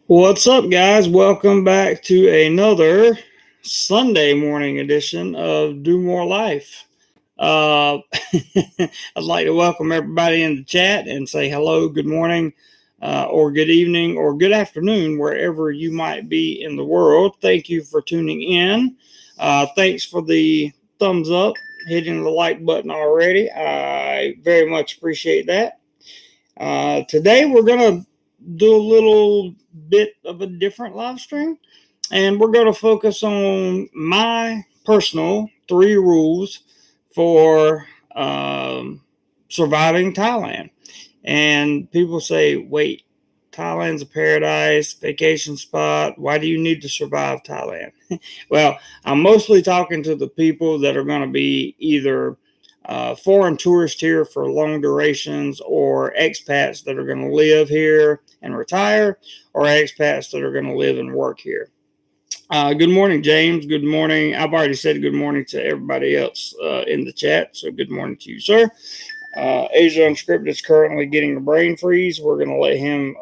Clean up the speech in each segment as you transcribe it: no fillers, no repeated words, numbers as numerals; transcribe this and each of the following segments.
What's up, guys? Welcome back to another Sunday morning edition of DoMoreLife. Uh, I'd like to welcome everybody in the chat and say hello, good morning, or good evening, or good afternoon, wherever you might be in the world. Thank you for tuning in. Thanks for the thumbs up, hitting the like button already. I very much appreciate that. Today, we're going to do a little bit of a different live stream, and we're going to focus on my personal 3 rules for surviving Thailand. And people say, wait, Thailand's a paradise, vacation spot. Why do you need to survive Thailand? Well, I'm mostly talking to the people that are going to be either foreign tourists here for long durations, or expats that are going to live here and retire, or expats that are going to live and work here. Good morning, James. Good morning. I've already said good morning to everybody else in the chat, so good morning to you, sir. Asia Unscripted is currently getting a brain freeze. We're going to let him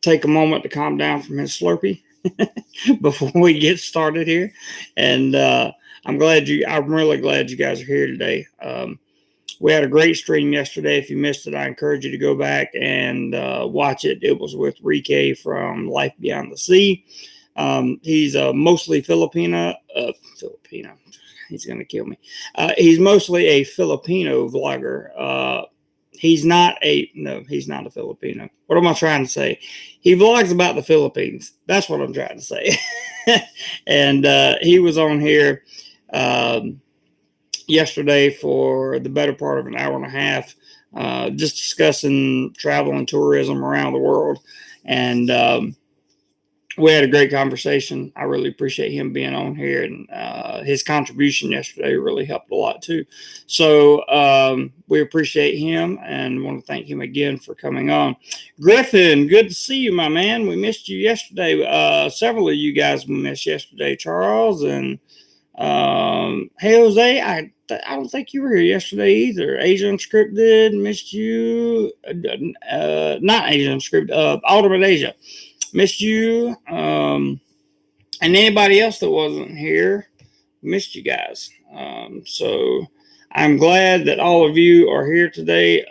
take a moment to calm down from his Slurpee before we get started here. And I'm really glad you guys are here today. We had a great stream yesterday. If you missed it, I encourage you to go back and watch it. It was with Rike from Life Beyond the Sea. He's mostly Filipino. He's going to kill me. He's mostly a Filipino vlogger. He's not a Filipino. What am I trying to say? He vlogs about the Philippines. That's what I'm trying to say. And he was on here yesterday for the better part of an hour and a half, just discussing travel and tourism around the world. And we had a great conversation. I really appreciate him being on here, and his contribution yesterday really helped a lot too. So we appreciate him and want to thank him again for coming on. Griffin, good to see you, my man. We missed you yesterday. Several of you guys we missed yesterday. Charles and hey, Jose, I don't think you were here yesterday either. Asia Unscripted missed you. Not Asia Unscripted. Ultimate Asia. Missed you, and anybody else that wasn't here, missed you guys. So I'm glad that all of you are here today.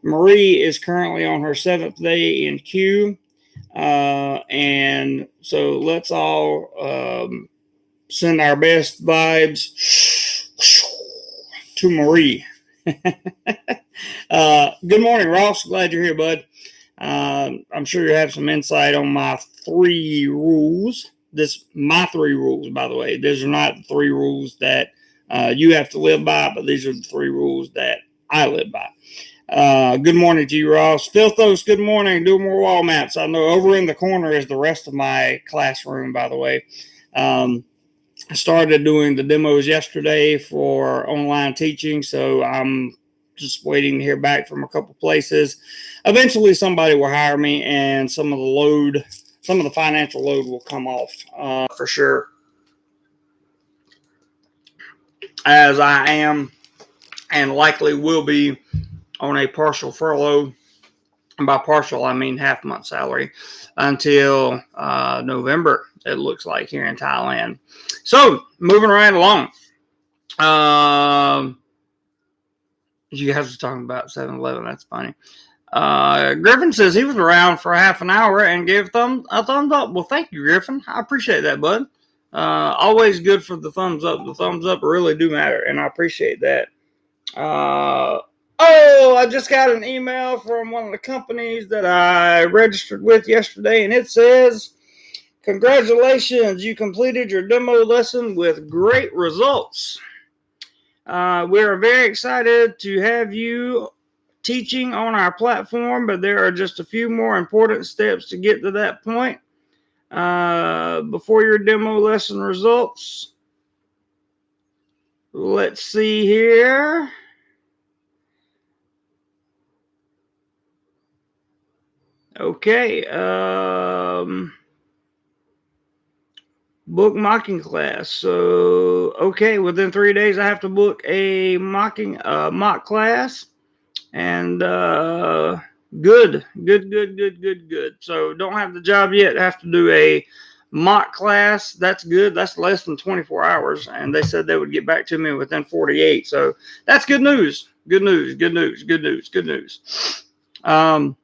Marie is currently on her 7th day in Q, and so let's all send our best vibes to Marie. Good morning, Ross. Glad you're here, bud. I'm sure you have some insight on my 3 rules. My 3 rules, by the way. These are not the 3 rules that you have to live by, but these are the 3 rules that I live by. Good morning to you, Ross. Philthos, good morning. Do more wall maps. I know over in the corner is the rest of my classroom, by the way. I started doing the demos yesterday for online teaching, so I'm just waiting to hear back from a couple places. Eventually somebody will hire me, and some of the financial load will come off for sure, as I am and likely will be on a partial furlough. And by partial, I mean half month salary until November, it looks like, here in Thailand. So moving right along. You guys were talking about 7-Eleven. That's funny. Griffin says he was around for half an hour and gave a thumbs up. Well, thank you, Griffin. I appreciate that, bud. Always good for the thumbs up. The thumbs up really do matter, and I appreciate that. I just got an email from one of the companies that I registered with yesterday, and it says, congratulations, you completed your demo lesson with great results. We are very excited to have you teaching on our platform, but there are just a few more important steps to get to that point before your demo lesson results. Let's see here. Okay. Book mocking class. So, okay, within 3 days, I have to book a mock class. And Good, good, good, good, good, good. So don't have the job yet. Have to do a mock class. That's good. That's less than 24 hours. And they said they would get back to me within 48. So that's good news. Good news. Good news. Good news. Good news. Um,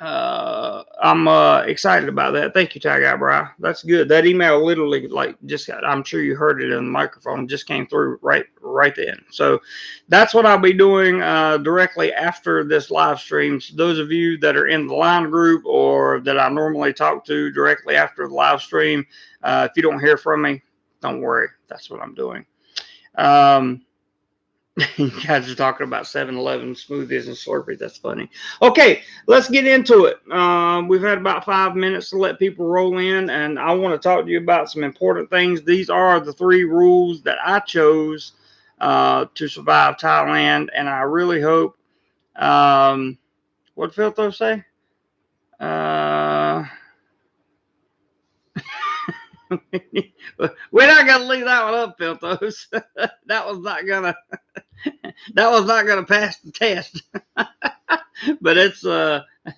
I'm excited about that. Thank you, Tag Eyebrow. That's good. That email literally, like, just got, I'm sure you heard it in the microphone, just came through right then. So that's what I'll be doing directly after this live stream. So those of you that are in the line group or that I normally talk to directly after the live stream, if you don't hear from me, don't worry. That's what I'm doing. You guys are talking about 7-Eleven smoothies and Slurpees. That's funny. Okay, let's get into it. We've had about 5 minutes to let people roll in, and I want to talk to you about some important things. These are the 3 rules that I chose to survive Thailand, and I really hope. What did Philtho say? We're not gonna leave that one up, Philtos. that was not gonna pass the test. But it's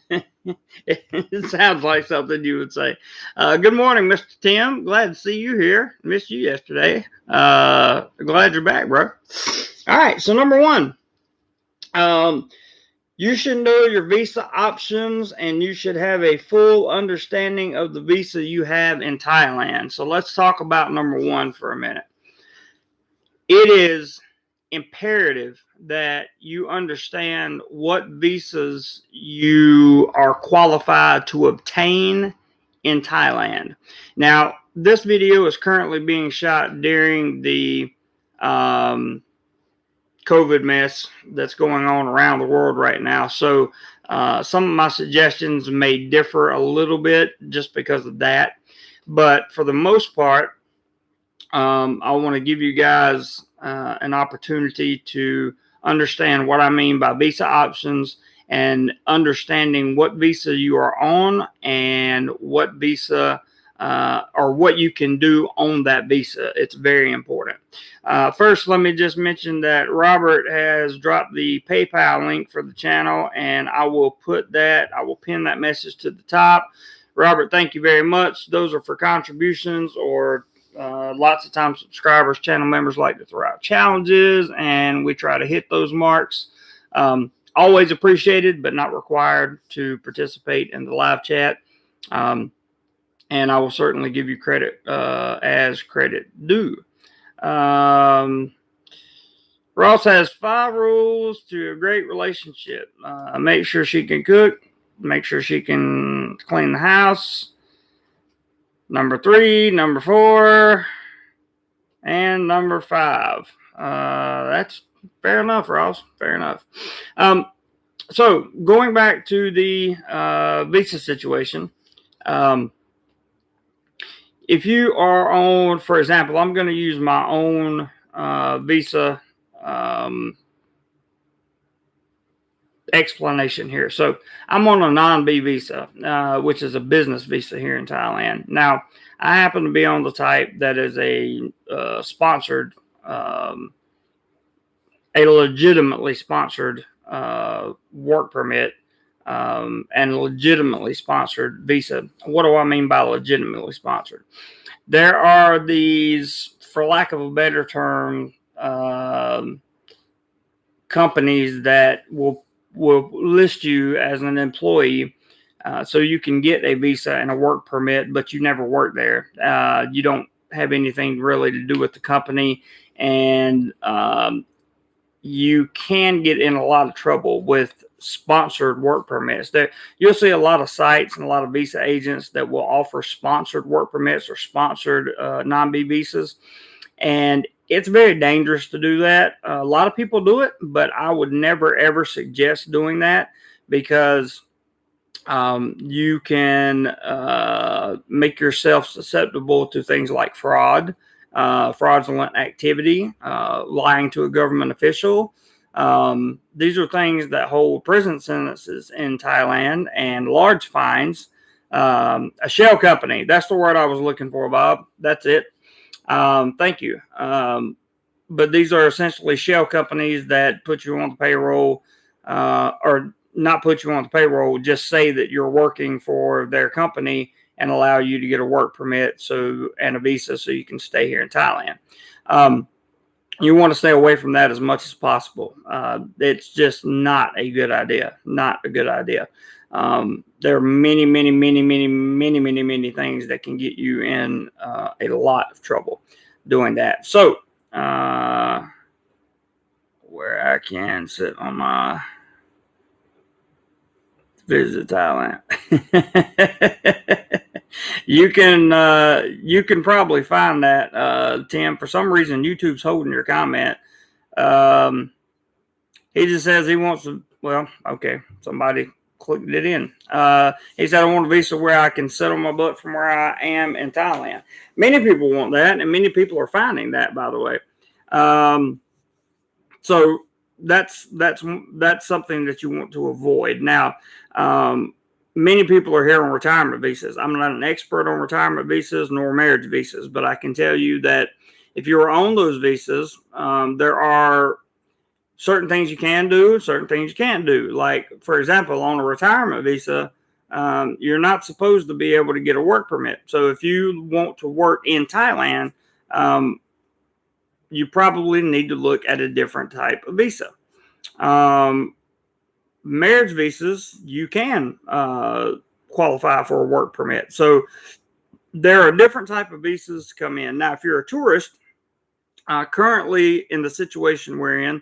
it sounds like something you would say. Good morning, Mr. Tim. Glad to see you here. Missed you yesterday. Glad you're back, bro. All right, so number 1. You should know your visa options, and you should have a full understanding of the visa you have in Thailand. So let's talk about number 1 for a minute. It is imperative that you understand what visas you are qualified to obtain in Thailand. Now, this video is currently being shot during the COVID mess that's going on around the world right now. So some of my suggestions may differ a little bit just because of that. But for the most part, I want to give you guys an opportunity to understand what I mean by visa options and understanding what visa you are on and what visa or what you can do on that visa. It's very important. First, let me just mention that Robert has dropped the PayPal link for the channel, and I will pin that message to the top. Robert, thank you very much. Those are for contributions, or lots of times subscribers, channel members like to throw out challenges, and we try to hit those marks. Always appreciated, but not required to participate in the live chat. And I will certainly give you credit as credit due. Ross has 5 rules to a great relationship. Make sure she can cook. Make sure she can clean the house. Number 3, number 4, and number 5. That's fair enough, Ross. Fair enough. So going back to the visa situation. If you are on, for example, I'm going to use my own visa explanation here. So I'm on a non-B visa, which is a business visa here in Thailand. Now, I happen to be on the type that is a sponsored, a legitimately sponsored work permit and legitimately sponsored visa. What do I mean by legitimately sponsored? There are these, for lack of a better term, companies that will list you as an employee, so you can get a visa and a work permit, but you never work there. You don't have anything really to do with the company, and you can get in a lot of trouble with sponsored work permits. You'll see a lot of sites and a lot of visa agents that will offer sponsored work permits or sponsored non-B visas, and it's very dangerous to do that. A lot of people do it, but I would never ever suggest doing that, because you can make yourself susceptible to things like fraud, fraudulent activity, lying to a government official. These are things that hold prison sentences in Thailand and large fines. A shell company, that's the word I was looking for, Bob. That's it. Thank you. But these are essentially shell companies that put you on the payroll, or not put you on the payroll, just say that you're working for their company and allow you to get a work permit and a visa so you can stay here in Thailand. You want to stay away from that as much as possible. It's just not a good idea. Not a good idea. There are many, many, many, many, many, many, many things that can get you in a lot of trouble doing that. So, where I can sit on my visit Thailand. You can probably find that, Tim. For some reason, YouTube's holding your comment. He just says he wants to. Well, okay, somebody clicked it in. He said, I want a visa where I can sit on my butt from where I am in Thailand. Many people want that, and many people are finding that, by the way. So that's something that you want to avoid. Now, many people are here on retirement visas. I'm not an expert on retirement visas nor marriage visas, but I can tell you that if you're on those visas, there are certain things you can do, certain things you can't do. Like, for example, on a retirement visa, you're not supposed to be able to get a work permit. So if you want to work in Thailand, you probably need to look at a different type of visa. Marriage visas, you can qualify for a work permit. So there are different type of visas come in. Now, if you're a tourist, currently in the situation we're in,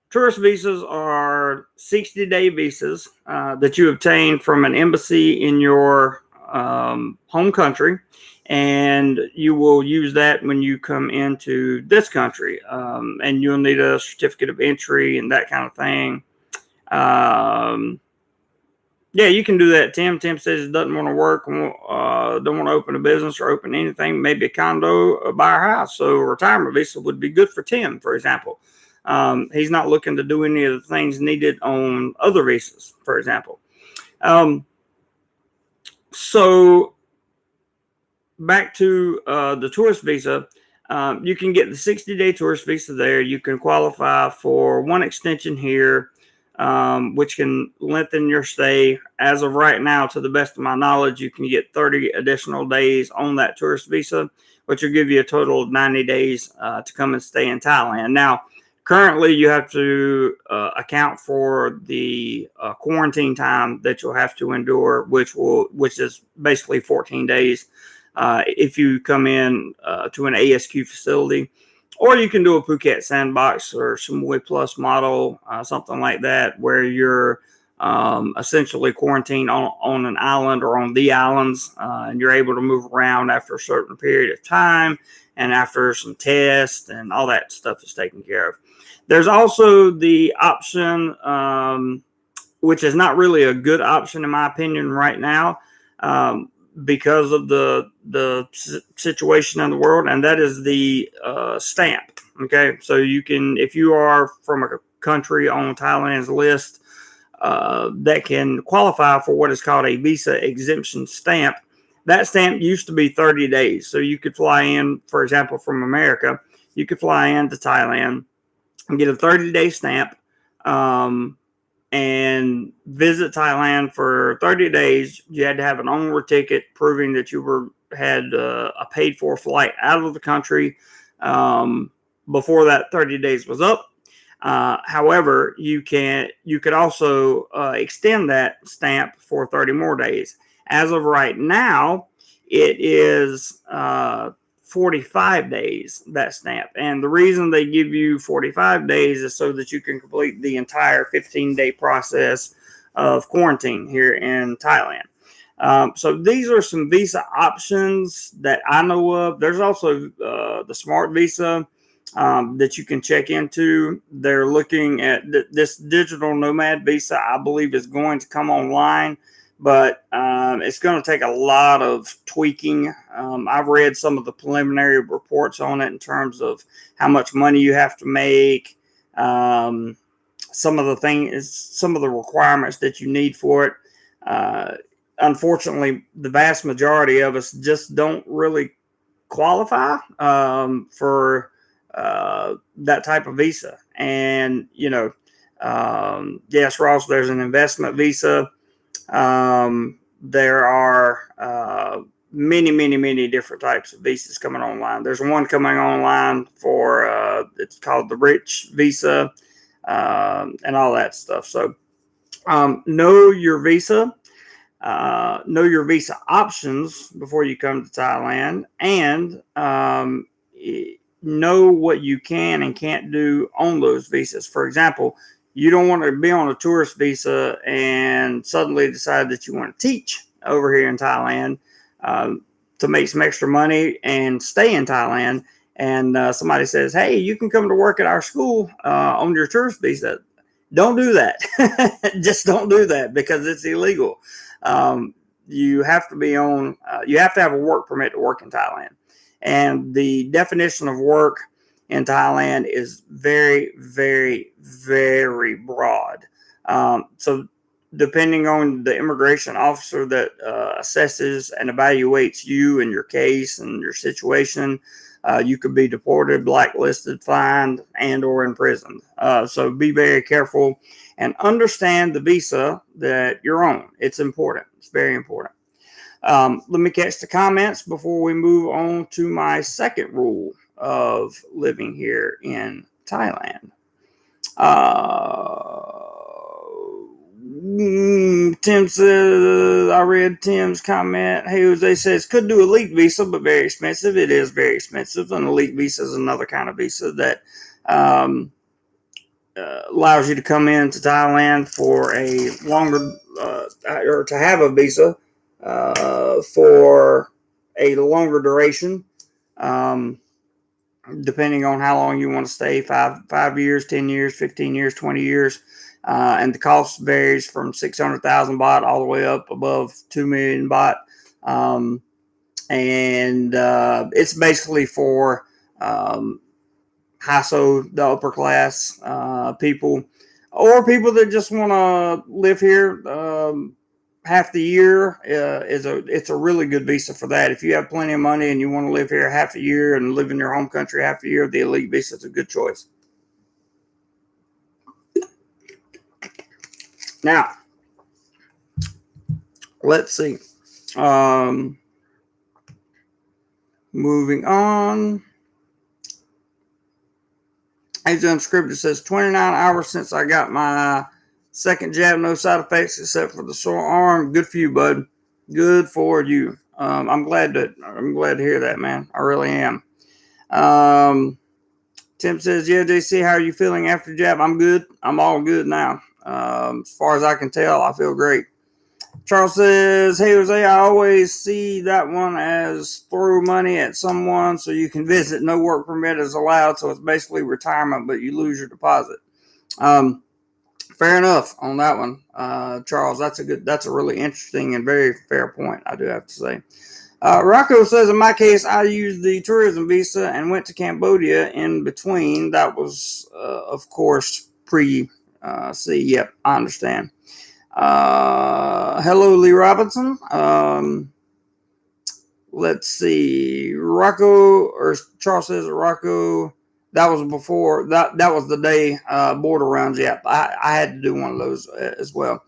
tourist visas are 60-day visas that you obtain from an embassy in your home country, and you will use that when you come into this country, and you'll need a certificate of entry and that kind of thing. Yeah, you can do that. Tim says he doesn't want to work, don't want to open a business or open anything, maybe a condo or buy a house. So a retirement visa would be good for Tim, for example. He's not looking to do any of the things needed on other visas, for example. So back to the tourist visa, you can get the 60-day tourist visa there. You can qualify for one extension here, which can lengthen your stay. As of right now, to the best of my knowledge, you can get 30 additional days on that tourist visa, which will give you a total of 90 days to come and stay in Thailand. Now, currently, you have to account for the quarantine time that you'll have to endure, which is basically 14 days if you come in to an ASQ facility. Or you can do a Phuket sandbox or some Way Plus model, something like that, where you're essentially quarantined on an island or on the islands, and you're able to move around after a certain period of time and after some tests and all that stuff is taken care of. There's also the option, which is not really a good option in my opinion right now, because of the situation in the world, and that is the stamp. Okay, so you can, if you are from a country on Thailand's list that can qualify for what is called a visa exemption stamp, that stamp used to be 30 days. So you could fly in, for example, from America, you could fly into Thailand and get a 30-day stamp, and visit Thailand for 30 days. You had to have an onward ticket proving that you had a paid for flight out of the country before that 30 days was up. However, you could also extend that stamp for 30 more days. As of right now, it is 45 days, that stamp. And the reason they give you 45 days is so that you can complete the entire 15-day process of quarantine here in Thailand. So these are some visa options that I know of. There's also the Smart Visa that you can check into. They're looking at this digital nomad visa, I believe, is going to come online, but it's going to take a lot of tweaking. I've read some of the preliminary reports on it in terms of how much money you have to make, some of the requirements that you need for it. Unfortunately, the vast majority of us just don't really qualify for that type of visa. And, Yes, Ross, there's an investment visa. There are many different types of visas coming online. There's one coming online for it's called the Rich Visa, and all that stuff. So know your visa. Know your visa options before you come to Thailand, and know what you can and can't do on those visas. For example, you don't want to be on a tourist visa and suddenly decide that you want to teach over here in Thailand to make some extra money and stay in Thailand. And somebody says, "Hey, you can come to work at our school on your tourist visa." Don't do that. Just don't do that because it's illegal. You have to be on. You have to have a work permit to work in Thailand, and the definition of work in Thailand is very broad. So, depending on the immigration officer that assesses and evaluates you and your case and your situation, you could be deported, blacklisted, fined, and/or imprisoned. So, be very careful and understand the visa that you're on. It's important. It's very important. Let me catch the comments before we move on to my second rule of living here in Thailand. Tim says, I read Tim's comment. Hey, Jose says, could do elite visa, but very expensive. It is very expensive. An elite visa is another kind of visa that allows you to come into Thailand for a longer, or to have a visa for a longer duration, depending on how long you want to stay, 5 years, 10 years, 15 years, 20 years. And the cost varies from 600,000 baht all the way up above 2 million baht. And it's basically for the upper class people, or people that just want to live here half the year. It's a really good visa for that. If you have plenty of money and you want to live here half a year and live in your home country half a year, the elite visa is a good choice. Now, let's see. Moving on. As Unscripted says, 29 hours since I got my second jab, no side effects except for the sore arm. Good for you, bud. Good for you. I'm glad to hear that, man. I really am. Tim says, yeah, JC, how are you feeling after jab? I'm good. I'm all good now. As far as I can tell, I feel great. Charles says, hey, Jose, I always see that one as throw money at someone so you can visit. No work permit is allowed, so it's basically retirement, but you lose your deposit. Fair enough on that one, Charles. That's a really interesting and very fair point, I do have to say. Rocco says, in my case, I used the tourism visa and went to Cambodia in between. That was, of course, pre-C. Yep, I understand. Hello, Lee Robinson. Let's see. Charles says Rocco. That was before that was the day border rounds. Yep, I had to do one of those as well.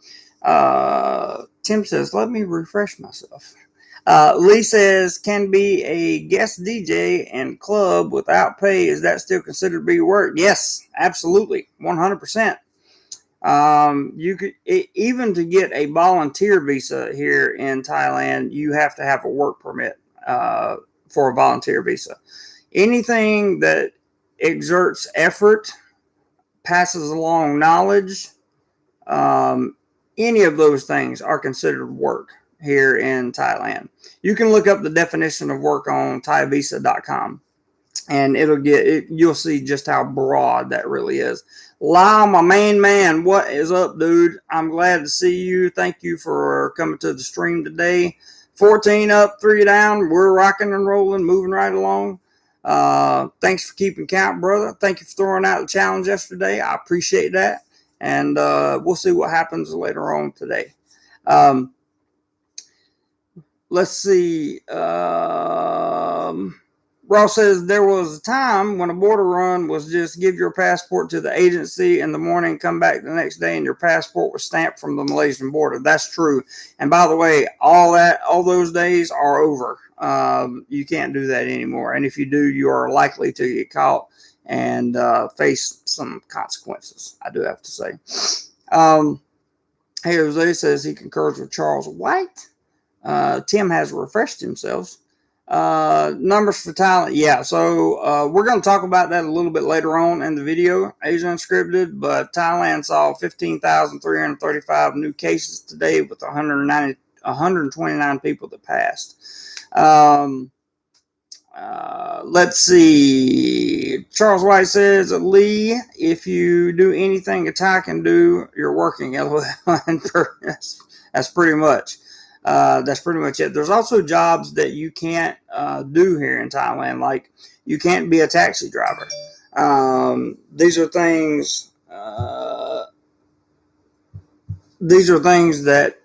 Tim says, let me refresh myself. Lee says, can be a guest DJ and club without pay. Is that still considered to be work? Yes, absolutely. 100%. You could, even to get a volunteer visa here in Thailand, you have to have a work permit for a volunteer visa. Anything that exerts effort, passes along knowledge, any of those things are considered work here in Thailand. You can look up the definition of work on thaivisa.com. And you'll see just how broad that really is. Lyle, my main man, what is up, dude? I'm glad to see you. Thank you for coming to the stream today. 14 up, 3 down. We're rocking and rolling, moving right along. Thanks for keeping count, brother. Thank you for throwing out the challenge yesterday. I appreciate that. And we'll see what happens later on today. Let's see. Ross says there was a time when a border run was just give your passport to the agency in the morning, come back the next day, and your passport was stamped from the Malaysian border. That's true. And by the way, all those days are over. You can't do that anymore. And if you do, you are likely to get caught and face some consequences, I do have to say. Hey, Jose says he concurs with Charles White. Tim has refreshed himself. Numbers for Thailand. Yeah, so we're going to talk about that a little bit later on in the video, Asia Unscripted, but Thailand saw 15,335 new cases today with 129 people that passed. Let's see. Charles White says, Lee, if you do anything a Thai can do, you're working. That's pretty much. That's pretty much it. There's also jobs that you can't do here in Thailand, like you can't be a taxi driver. These are things that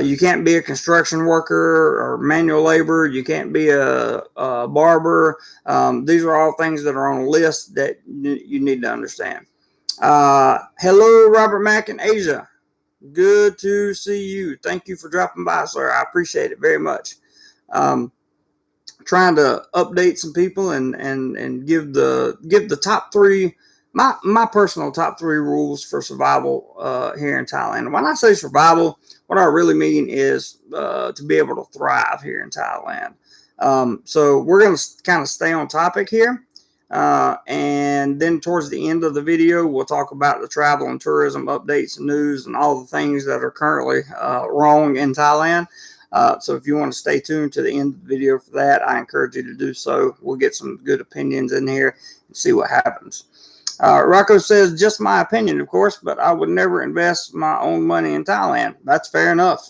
you can't be a construction worker or manual labor. You can't be a barber. These are all things that are on a list that you need to understand. Hello, Robert Mack in Asia. Good to see you. Thank you for dropping by, sir. I appreciate it very much. Trying to update some people and give the top three, my personal top three rules for survival here in Thailand. When I say survival, what I really mean is to be able to thrive here in Thailand. So we're going to kind of stay on topic here. And then towards the end of the video, we'll talk about the travel and tourism updates and news and all the things that are currently wrong in Thailand. So if you want to stay tuned to the end of the video for that, I encourage you to do so. We'll get some good opinions in here and see what happens. Rocco says, just my opinion, of course, but I would never invest my own money in Thailand. That's fair enough.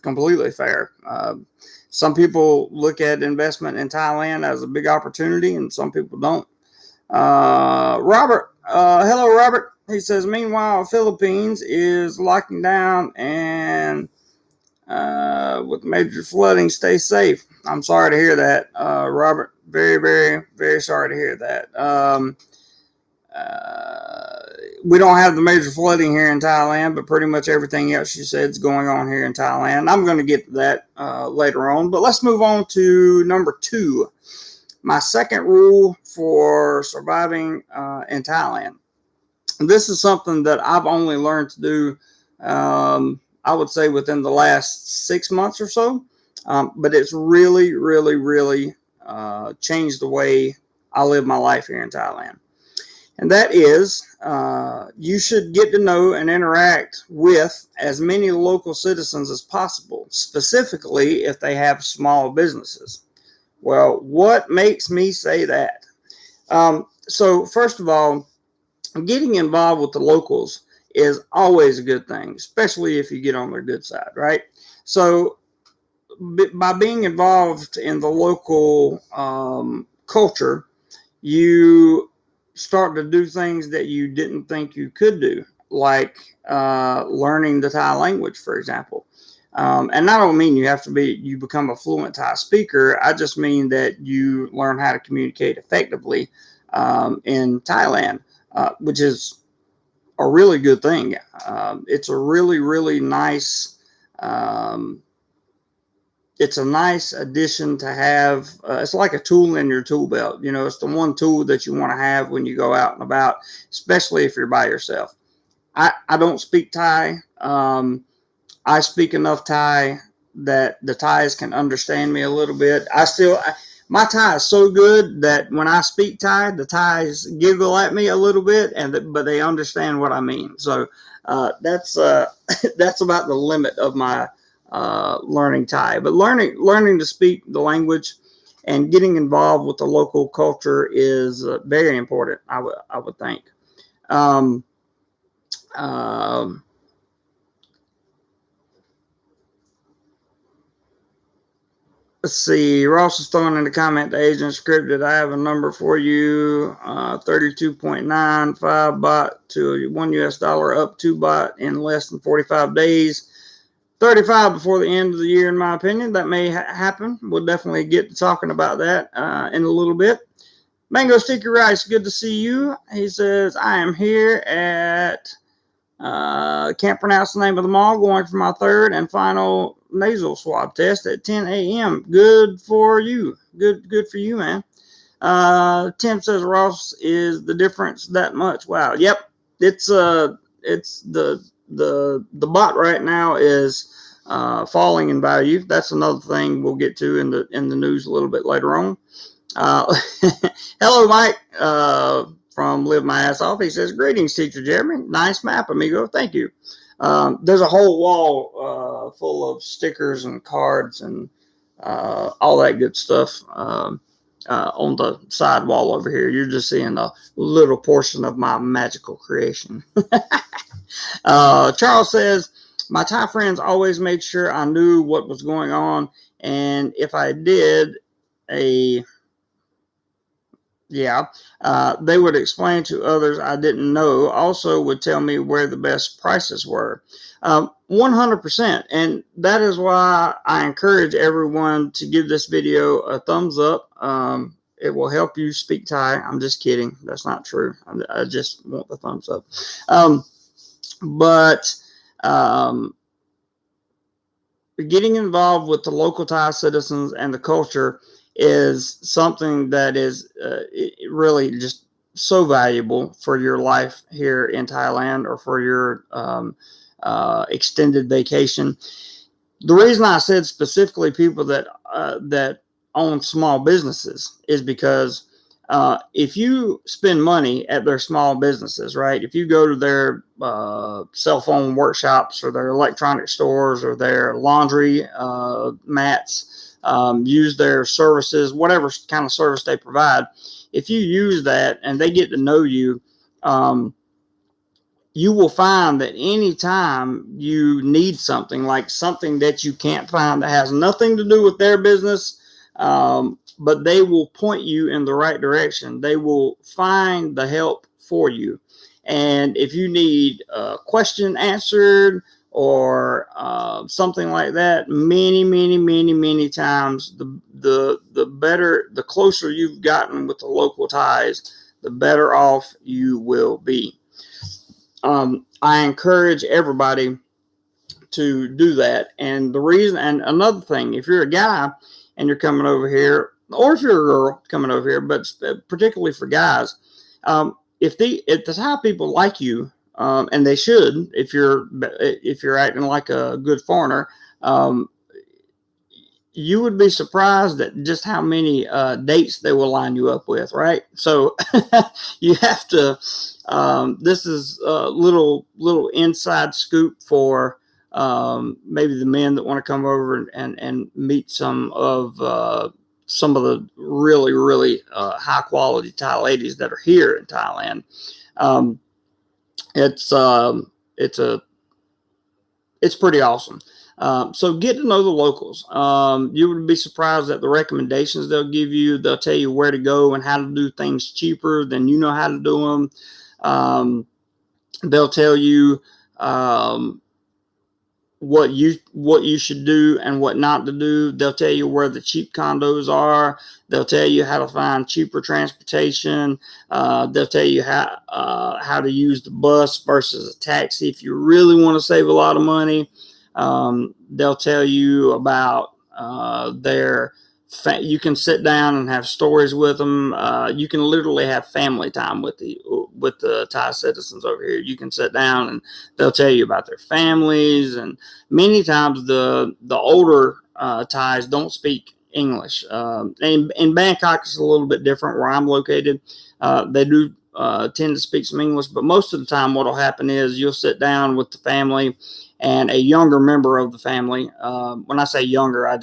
Completely fair. Some people look at investment in Thailand as a big opportunity, and some people don't. Robert, hello, Robert. He says, meanwhile, Philippines is locking down and with major flooding, stay safe. I'm sorry to hear that, Robert. Very, very, very sorry to hear that. We don't have the major flooding here in Thailand, but pretty much everything else you said is going on here in Thailand. I'm going to get to that later on, but let's move on to number 2. My second rule for surviving in Thailand. This is something that I've only learned to do, I would say, within the last 6 months or so, but it's really, really, really changed the way I live my life here in Thailand. And that is, you should get to know and interact with as many local citizens as possible, specifically if they have small businesses. Well, what makes me say that? So first of all, getting involved with the locals is always a good thing, especially if you get on their good side, right? So by being involved in the local culture, you start to do things that you didn't think you could do, like learning the Thai language, for example. And I don't mean you become a fluent Thai speaker. I just mean that you learn how to communicate effectively in Thailand, which is a really good thing. It's a really, really nice, it's a nice addition to have. It's like a tool in your tool belt. You know, it's the one tool that you want to have when you go out and about, especially if you're by yourself. I don't speak Thai. I speak enough Thai that the Thais can understand me a little bit. My Thai is so good that when I speak Thai, the Thais giggle at me a little bit, but they understand what I mean. So that's about the limit of my learning Thai. But learning to speak the language and getting involved with the local culture is very important, I would think. Let's see. Ross is throwing in the comment, the Asia Unscripted. I have a number for you. 32.95 baht to $1 up 2 baht in less than 45 days. 35 before the end of the year, in my opinion. That may happen. We'll definitely get to talking about that in a little bit. Mango Sticky Rice, good to see you. He says, I am here at, can't pronounce the name of the mall, going for my third and final nasal swab test at 10 a.m. Good for you. Good for you, man. Tim says, Ross, is the difference that much? Wow. Yep. It's the bot right now is falling in value. That's another thing we'll get to in the news a little bit later on. Hello, Mike, from Live My Ass Off. He says, greetings, Teacher Jeremy. Nice map, amigo. Thank you. There's a whole wall full of stickers and cards and all that good stuff on the side wall over here. You're just seeing a little portion of my magical creation. Charles says, my Thai friends always made sure I knew what was going on, and if I did they would explain to others I didn't know, also would tell me where the best prices were. 100%. And that is why I encourage everyone to give this video a thumbs up. It will help you speak Thai. I'm just kidding. That's not true. I just want the thumbs up. But getting involved with the local Thai citizens and the culture is something that is really just so valuable for your life here in Thailand or for your extended vacation. The reason I said specifically people that own small businesses is because if you spend money at their small businesses, right? If you go to their cell phone workshops or their electronic stores or their laundry mats, use their services, whatever kind of service they provide, if you use that and they get to know you, you will find that anytime you need something, like something that you can't find that has nothing to do with their business, but they will point you in the right direction. They will find the help for you. And if you need a question answered or something like that, many times, the better, the closer you've gotten with the local Thais, the better off you will be. I encourage everybody to do that. And the reason, and another thing, if you're a guy and you're coming over here, or if you're a girl coming over here, but particularly for guys, if the Thai people like you, and they should, if you're acting like a good foreigner, you would be surprised at just how many dates they will line you up with, right? So you have to. This is a little inside scoop for maybe the men that want to come over and meet some of the really high quality Thai ladies that are here in Thailand. It's pretty awesome. So get to know the locals. You would be surprised at the recommendations they'll give you. They'll tell you where to go and how to do things cheaper than you know how to do them. They'll tell you what you should do and what not to do. They'll tell you where the cheap condos are. They'll tell you how to find cheaper transportation. They'll tell you how to use the bus versus a taxi if you really want to save a lot of money. They'll tell you about you can sit down and have stories with them. You can literally have family time with the Thai citizens over here. You can sit down and they'll tell you about their families. And many times the older Thais don't speak English. In Bangkok, it's a little bit different where I'm located. They do tend to speak some English, but most of the time what will happen is you'll sit down with the family and a younger member of the family. When I say younger, I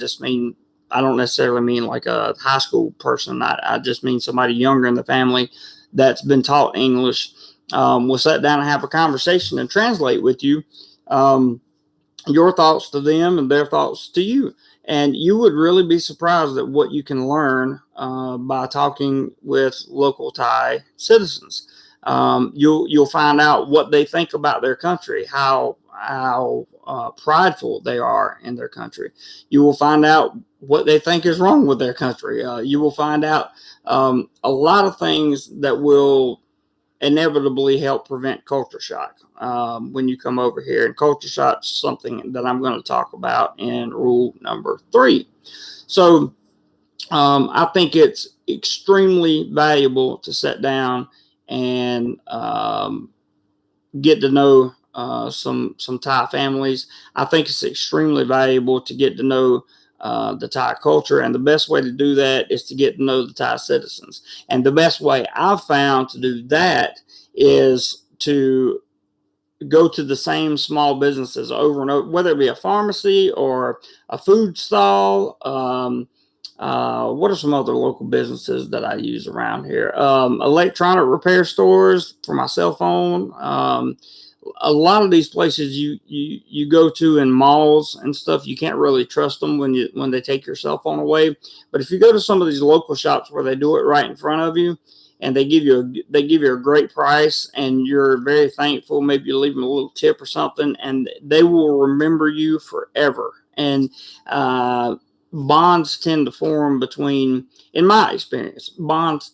don't necessarily mean like a high school person. I just mean somebody younger in the family that's been taught English. Will sit down and have a conversation and translate with you your thoughts to them and their thoughts to you. And you would really be surprised at what you can learn by talking with local Thai citizens. You'll find out what they think about their country, how prideful they are in their country. You will find out what they think is wrong with their country. You will find out a lot of things that will inevitably help prevent culture shock when you come over here. And culture shock is something that I'm going to talk about in rule number 3. So I think it's extremely valuable to sit down and get to know some Thai families. I think it's extremely valuable to get to know the Thai culture, and the best way to do that is to get to know the Thai citizens. And the best way I've found to do that is to go to the same small businesses over and over, whether it be a pharmacy or a food stall. What are some other local businesses that I use around here? Electronic repair stores for my cell phone. A lot of these places you go to in malls and stuff, you can't really trust them when they take your cell phone away. But if you go to some of these local shops where they do it right in front of you, and they give you a great price, and you're very thankful, maybe you leave them a little tip or something, and they will remember you forever. And bonds tend to form between, in my experience, bonds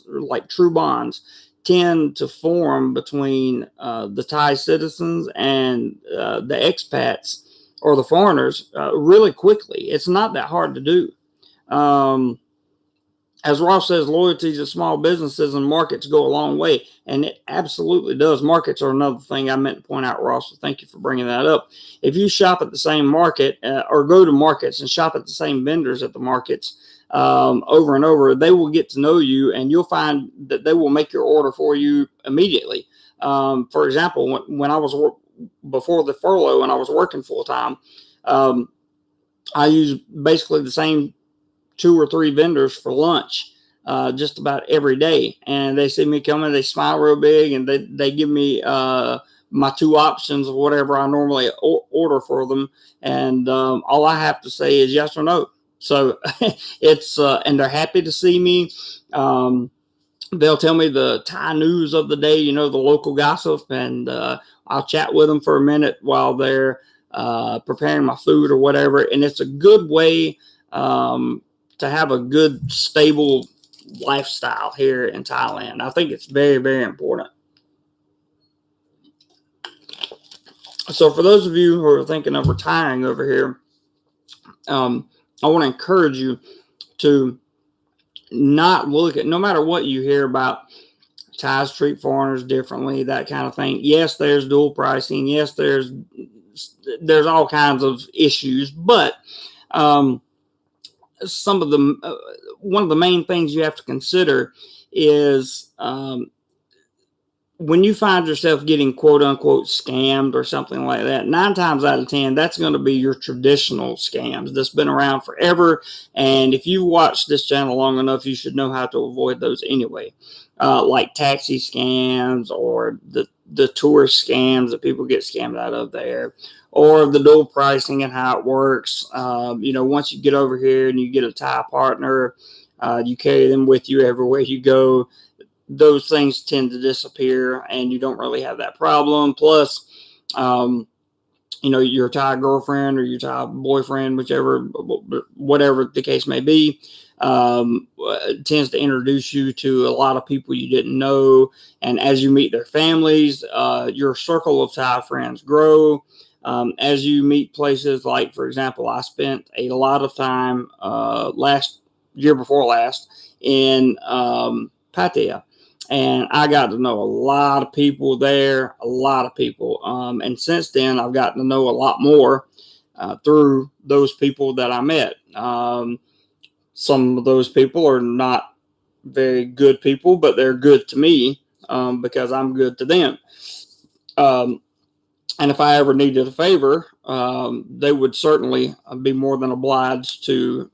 like true bonds tend to form between the Thai citizens and the expats or the foreigners really quickly. It's not that hard to do. As Ross says, loyalty to small businesses and markets go a long way, and it absolutely does. Markets are another thing I meant to point out, Ross, so thank you for bringing that up. If you shop at the same market or go to markets and shop at the same vendors at the markets over and over, they will get to know you, and you'll find that they will make your order for you immediately. For example, when I was before the furlough and I was working full time, I used basically the same 2 or 3 vendors for lunch just about every day, and they see me coming, they smile real big, and they give me my 2 options of whatever I normally order for them, and all I have to say is yes or no. So it's and they're happy to see me. They'll tell me the Thai news of the day, the local gossip, and I'll chat with them for a minute while they're preparing my food or whatever, and it's a good way to have a good, stable lifestyle here in Thailand. I think it's very, very important. So for those of you who are thinking of retiring over here, I want to encourage you to not look at, no matter what you hear about Thais treat foreigners differently, that kind of thing. Yes, there's dual pricing. Yes, there's all kinds of issues, but some of them, one of the main things you have to consider is when you find yourself getting quote unquote scammed or something like that, 9 times out of 10, that's going to be your traditional scams that's been around forever. And if you watch this channel long enough, you should know how to avoid those anyway. Like taxi scams or the tourist scams that people get scammed out of there, or the dual pricing and how it works. Once you get over here and you get a Thai partner, you carry them with you everywhere you go. Those things tend to disappear, and you don't really have that problem. Plus, your Thai girlfriend or your Thai boyfriend, whatever the case may be, tends to introduce you to a lot of people you didn't know. And as you meet their families, your circle of Thai friends grow. As you meet places like, for example, I spent a lot of time year before last in Pattaya. And I got to know a lot of people there, and since then, I've gotten to know a lot more through those people that I met. Some of those people are not very good people, but they're good to me because I'm good to them. And if I ever needed a favor, they would certainly be more than obliged to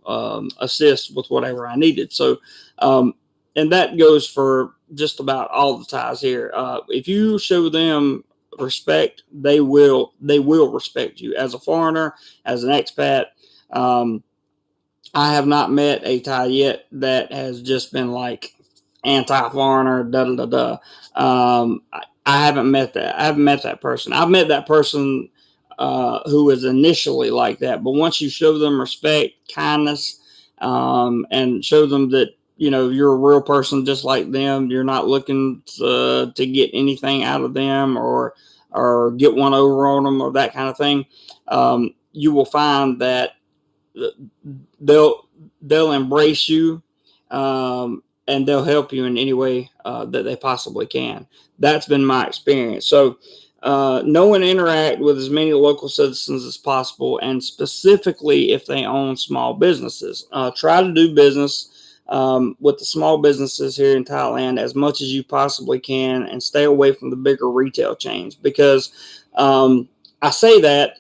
assist with whatever I needed. So, and that goes for just about all the Thais here. If you show them respect, they will respect you as a foreigner, as an expat. I have not met a Thai yet that has just been like anti-foreigner, I haven't met that. I haven't met that person. I've met that person who is initially like that. But once you show them respect, kindness, and show them that, you're a real person just like them, you're not looking to get anything out of them or get one over on them or that kind of thing, you will find that they'll embrace you, and they'll help you in any way that they possibly can. That's been my experience. So know and interact with as many local citizens as possible, and specifically if they own small businesses. Try to do business with the small businesses here in Thailand as much as you possibly can, and stay away from the bigger retail chains, because I say that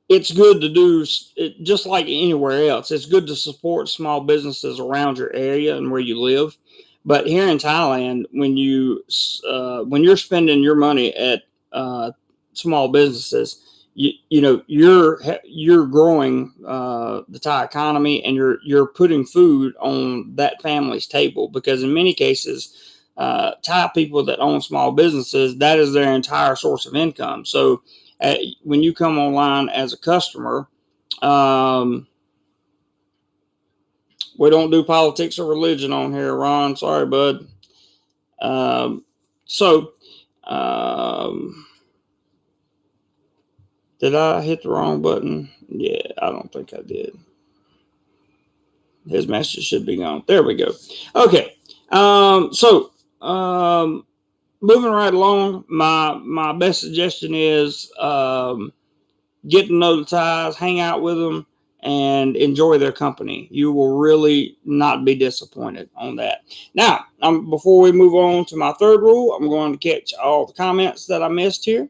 it's good to do it just like anywhere else. It's good to support small businesses around your area and where you live. But here in Thailand, when you're spending your money at small businesses, you're growing the Thai economy, and you're putting food on that family's table, because in many cases, Thai people that own small businesses, that is their entire source of income. So when you come online as a customer, we don't do politics or religion on here, Ron. Sorry, bud. Did I hit the wrong button? Yeah, I don't think I did. His message should be gone. There we go. Okay. Moving right along, my best suggestion is get to know the Thais, hang out with them, and enjoy their company. You will really not be disappointed on that. Now, before we move on to my third rule, I'm going to catch all the comments that I missed here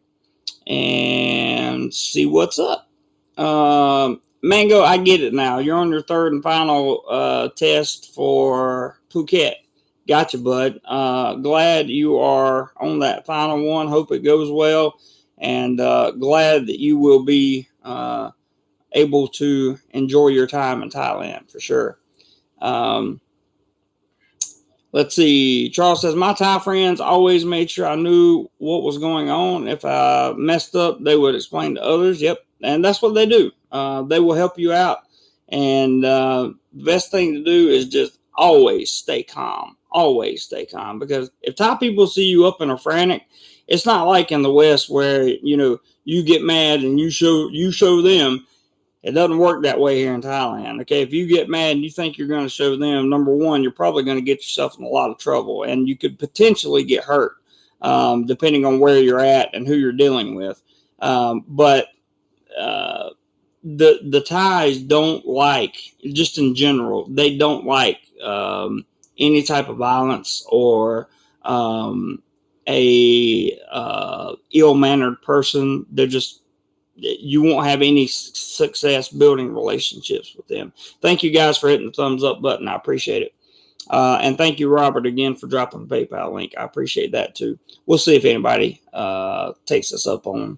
and see what's up. Mango, I get it now. You're on your third and final test for Phuket. Gotcha, bud. Glad you are on that final one. Hope it goes well, and glad that you will be able to enjoy your time in Thailand for sure. Let's see. Charles says, my Thai friends always made sure I knew what was going on. If I messed up, they would explain to others. Yep. And that's what they do. They will help you out. And the best thing to do is just always stay calm. Always stay calm. Because if Thai people see you up in a frantic, it's not like in the West where, you get mad and you show them. It doesn't work that way here in Thailand. Okay, if you get mad and you think you're going to show them, number one, you're probably going to get yourself in a lot of trouble, and you could potentially get hurt, depending on where you're at and who you're dealing with. But the Thais don't like, just in general, they don't like any type of violence or a ill-mannered person. You won't have any success building relationships with them. Thank you guys for hitting the thumbs up button. I appreciate it. And thank you, Robert, again for dropping the PayPal link. I appreciate that too. We'll see if anybody takes us up on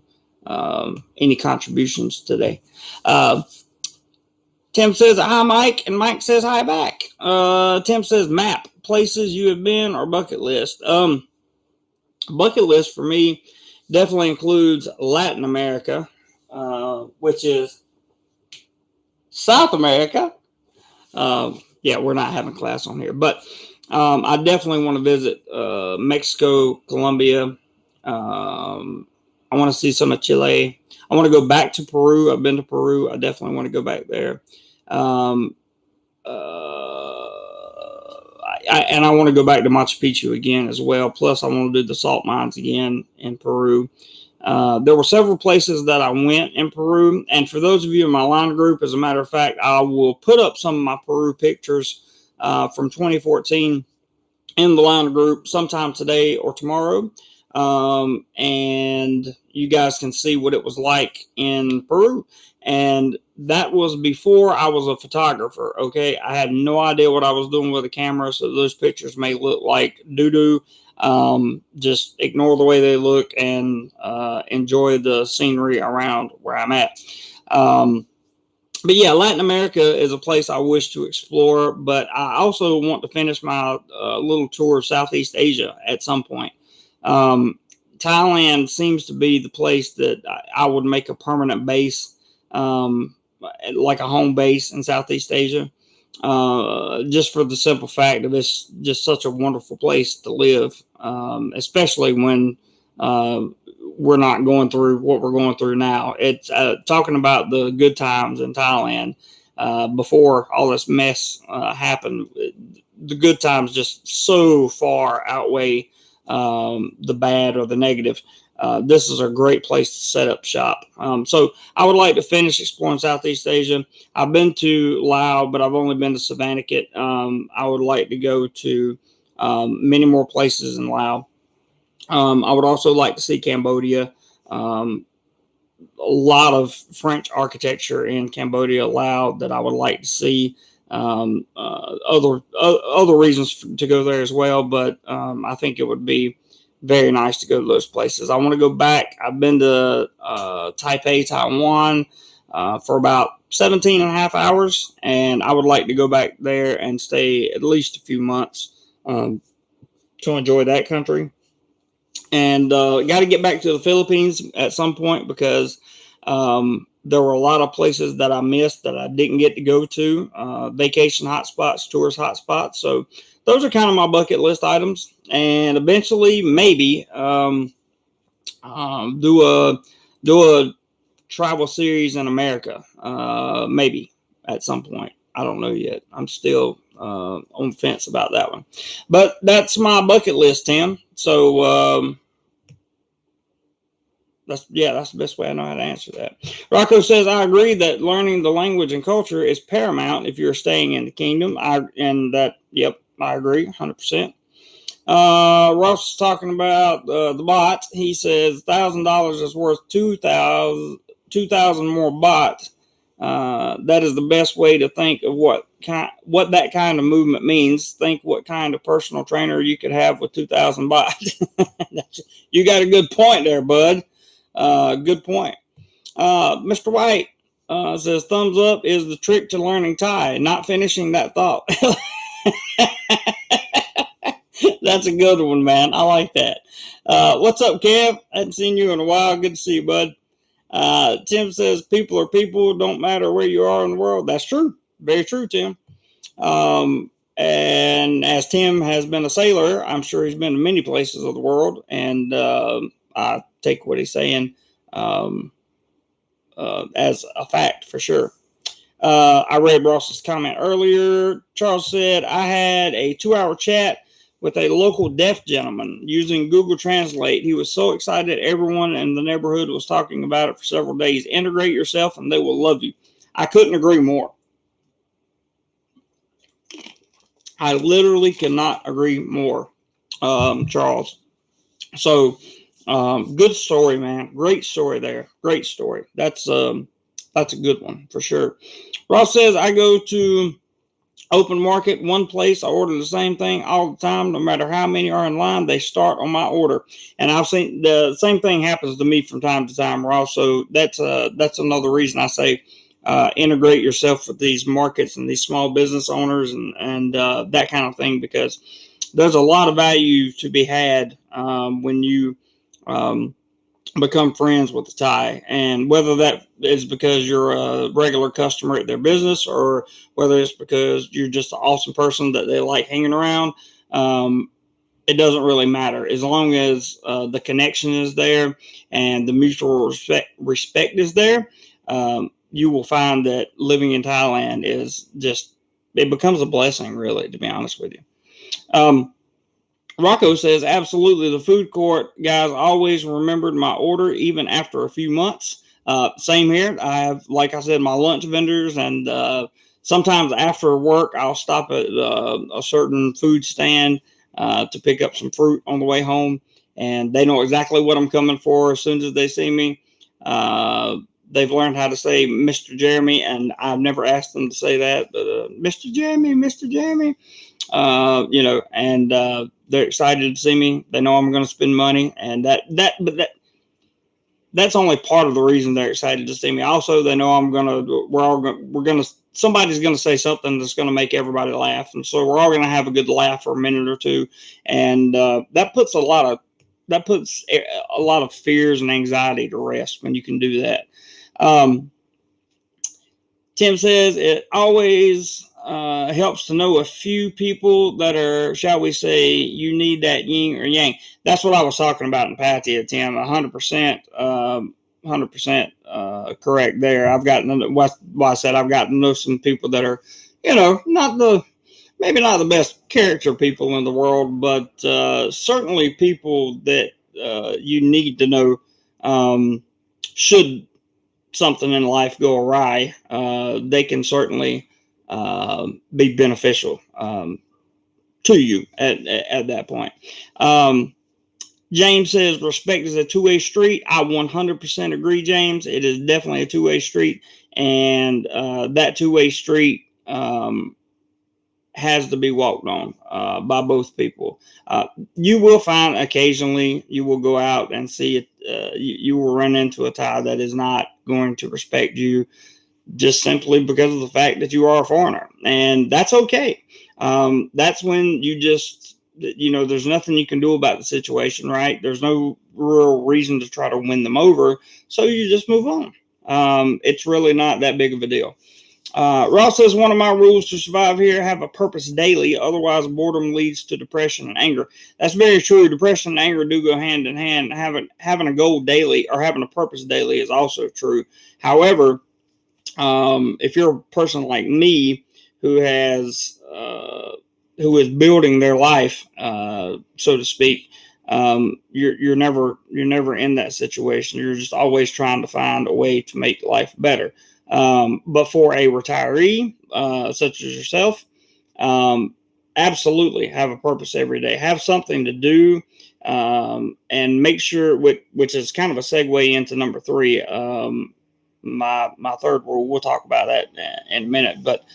any contributions today. Tim says, hi, Mike. And Mike says, hi back. Tim says, map, places you have been, or bucket list. Bucket list for me definitely includes Latin America, which is South America. Yeah, we're not having class on here, but I definitely want to visit Mexico, Colombia. I want to see some of Chile. I want to go back to Peru. I've been to Peru. I definitely want to go back there. And I want to go back to Machu Picchu again as well. Plus, I want to do the salt mines again in Peru. There were several places that I went in Peru. And for those of you in my line group, as a matter of fact, I will put up some of my Peru pictures from 2014 in the line group sometime today or tomorrow. And you guys can see what it was like in Peru. And that was before I was a photographer. Okay. I had no idea what I was doing with a camera. So those pictures may look like doo-doo. Just ignore the way they look and enjoy the scenery around where I'm at. But yeah, Latin America is a place I wish to explore, but I also want to finish my little tour of Southeast Asia at some point. Thailand seems to be the place that I would make a permanent base, like a home base in Southeast Asia, just for the simple fact of it's just such a wonderful place to live, especially when we're not going through what we're going through now. It's talking about the good times in Thailand before all this mess happened. The good times just so far outweigh the bad or the negative. This is a great place to set up shop. So I would like to finish exploring Southeast Asia. I've been to Laos, but I've only been to Savannakhet. I would like to go to many more places in Laos. I would also like to see Cambodia. A lot of French architecture in Cambodia, Laos, that I would like to see. Other reasons to go there as well, but I think it would be very nice to go to those places. I want to go back. I've been to Taipei, Taiwan for about 17 and a half hours, and I would like to go back there and stay at least a few months to enjoy that country. And got to get back to the Philippines at some point because there were a lot of places that I missed that I didn't get to go to, vacation hotspots, tourist hotspots. So those are kind of my bucket list items. And eventually, maybe do a travel series in America, maybe at some point. I don't know yet. I'm still on the fence about that one. But that's my bucket list, Tim. So that's the best way I know how to answer that. Rocco says, I agree that learning the language and culture is paramount if you're staying in the kingdom. I agree 100%. Ross is talking about the bot. He says $1,000 is worth 2,000 more bots. That is the best way to think of what that kind of movement means. Think what kind of personal trainer you could have with 2,000 bots. You got a good point there, bud. Good point. Mr. White says thumbs up is the trick to learning Thai. Not finishing that thought. That's a good one, man. I like that. What's up, Kev? I hadn't seen you in a while. Good to see you, bud. Tim says people are people. Don't matter where you are in the world. That's true. Very true, Tim. And as Tim has been a sailor, I'm sure he's been to many places of the world. And I take what he's saying as a fact for sure. I read Ross's comment earlier. Charles said, I had a 2-hour chat with a local deaf gentleman using Google Translate. He was so excited. Everyone in the neighborhood was talking about it for several days. Integrate yourself and they will love you. I couldn't agree more. I literally cannot agree more, Charles. So, good story, man. Great story there. Great story. That's a good one for sure. Ross says, I go to open market, one place, I order the same thing all the time. No matter how many are in line, they start on my order. And I've seen the same thing happens to me from time to time, Ross. So that's another reason I say integrate yourself with these markets and these small business owners and that kind of thing, because there's a lot of value to be had when you become friends with the Thai, and whether that is because you're a regular customer at their business or whether it's because you're just an awesome person that they like hanging around, it doesn't really matter as long as the connection is there and the mutual respect is there. You will find that living in Thailand is just, it becomes a blessing, really, to be honest with you. Rocco says, absolutely. The food court guys always remembered my order, even after a few months. Same here. I have, like I said, my lunch vendors, and sometimes after work, I'll stop at a certain food stand to pick up some fruit on the way home. And they know exactly what I'm coming for as soon as they see me. They've learned how to say Mr. Jeremy, and I've never asked them to say that, but Mr. Jeremy, Mr. Jeremy. And they're excited to see me. They know I'm going to spend money, and that's only part of the reason they're excited to see me. Also, they know somebody's going to say something that's going to make everybody laugh, and so we're all going to have a good laugh for a minute or two, and that puts a lot of puts a lot of fears and anxiety to rest when you can do that. Tim says it always helps to know a few people that are, shall we say, you need that yin or yang. That's what I was talking about in Patia, Tim. 100%, 100% correct there. I've gotten why I said I've gotten to know some people that are, maybe not the best character people in the world, but certainly people that you need to know. Should something in life go awry, they can certainly be beneficial to you at that point. James says respect is a two-way street. I 100% agree, James. It is definitely a two-way street, and that two-way street has to be walked on by both people. You will find occasionally you will go out and see it. You will run into a Thai that is not going to respect you just simply because of the fact that you are a foreigner, and that's okay. That's when you just, there's nothing you can do about the situation, right? There's no real reason to try to win them over, so you just move on. It's really not that big of a deal. Ross says, one of my rules to survive here, have a purpose daily. Otherwise, boredom leads to depression and anger. That's very true. Depression and anger do go hand in hand. Having a goal daily or having a purpose daily is also true. However, if you're a person like me who is building their life, so to speak, you're never in that situation. You're just always trying to find a way to make life better. But for a retiree, such as yourself, absolutely have a purpose every day. Have something to do, and make sure, which is kind of a segue into number 3. My third rule. We'll talk about that in a minute, but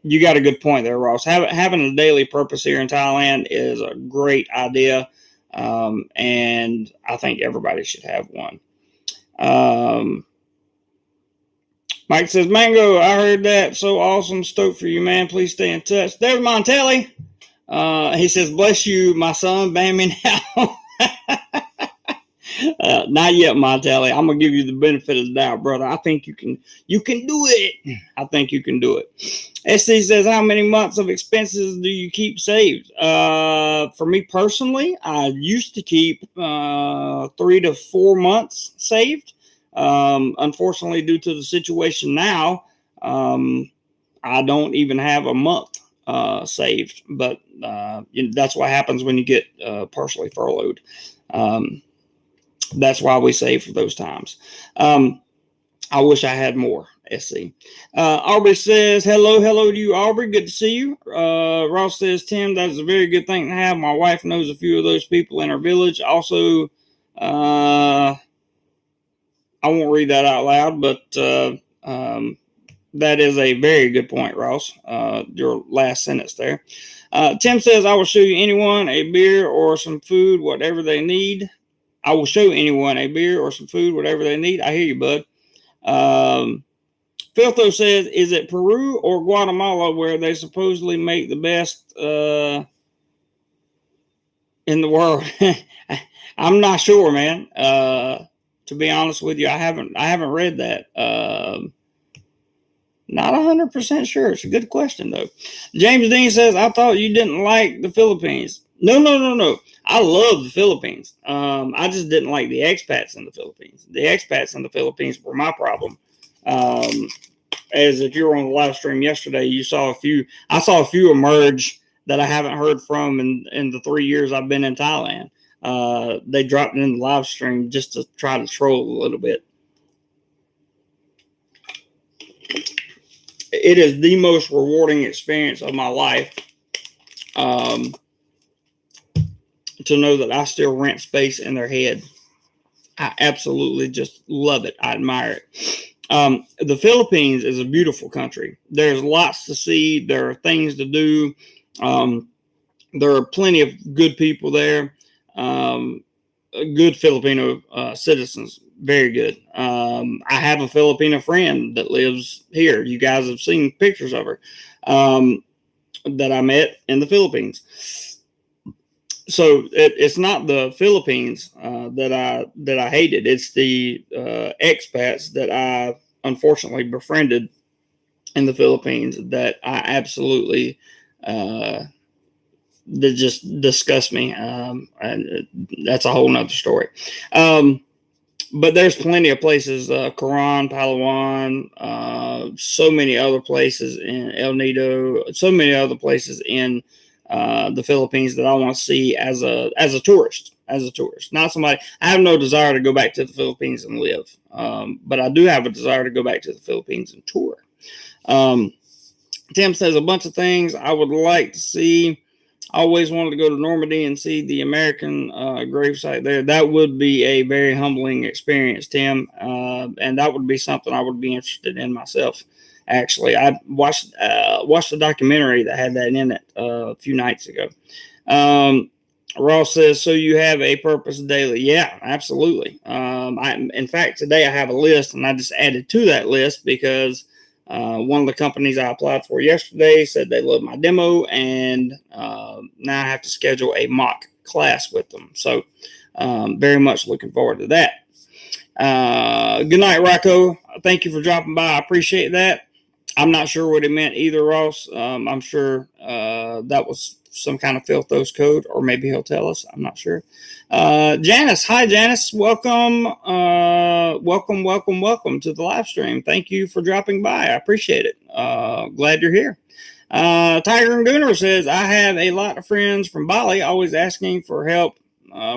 you got a good point there, Ross. Having a daily purpose here in Thailand is a great idea, and I think everybody should have one. Mike says, Mango, I heard that. So awesome. Stoked for you, man. Please stay in touch. There's Montelli. He says, bless you, my son. Ban me now. Not yet, Montelli. I'm going to give you the benefit of the doubt, brother. I think you can do it. I think you can do it. SC says, how many months of expenses do you keep saved? For me personally, I used to keep 3 to 4 months saved. Unfortunately, due to the situation now, I don't even have a month saved, but that's what happens when you get partially furloughed. That's why we save for those times. I wish I had more. SC. Aubrey says, hello to you, Aubrey. Good to see you. Ross says, Tim, that is a very good thing to have. My wife knows a few of those people in our village. Also, I won't read that out loud, but that is a very good point, Ross. Your last sentence there. Tim says, I will show you anyone a beer or some food, whatever they need. I will show anyone a beer or some food, whatever they need. I hear you, bud. Filtho says, is it Peru or Guatemala where they supposedly make the best in the world? I'm not sure, man. To be honest with you, I haven't read that. Not 100% sure. It's a good question, though. James Dean says, I thought you didn't like the Philippines. No. I love the Philippines. I just didn't like the expats in the Philippines. The expats in the Philippines were my problem. As if you were on the live stream yesterday, you saw a few. I saw a few emerge that I haven't heard from in the 3 years I've been in Thailand. They dropped it in the live stream just to try to troll a little bit. It is the most rewarding experience of my life to know that I still rent space in their head. I absolutely just love it. I admire it. The Philippines is a beautiful country. There's lots to see. There are things to do. There are plenty of good people there. Good Filipino citizens. Very good. I have a Filipino friend that lives here. You guys have seen pictures of her that I met in the Philippines. So it's not the Philippines that I hated. It's the expats that I unfortunately befriended in the Philippines that I absolutely that just disgust me. And that's a whole nother story. But there's plenty of places, Quran, Palawan, so many other places in El Nido, so many other places in the Philippines that I want to see as a tourist. As a tourist, not somebody. I have no desire to go back to the Philippines and live, but I do have a desire to go back to the Philippines and tour. Um, Tim says a bunch of things I would like to see. I always wanted to go to Normandy and see the American gravesite there. That would be a very humbling experience, Tim, and that would be something I would be interested in myself. Actually, I watched a documentary that had that in it a few nights ago. Ross says, so you have a purpose daily. Yeah, absolutely. In fact, today I have a list, and I just added to that list because one of the companies I applied for yesterday said they loved my demo, and now I have to schedule a mock class with them. So very much looking forward to that. Good night, Rocco. Thank you for dropping by. I appreciate that. I'm not sure what it meant either, Ross. I'm sure that was some kind of Filthos code, or maybe he'll tell us. I'm not sure. Janice, hi, Janice. Welcome to the live stream. Thank you for dropping by. I appreciate it. Glad you're here. Tiger and Gooner says, I have a lot of friends from Bali always asking for help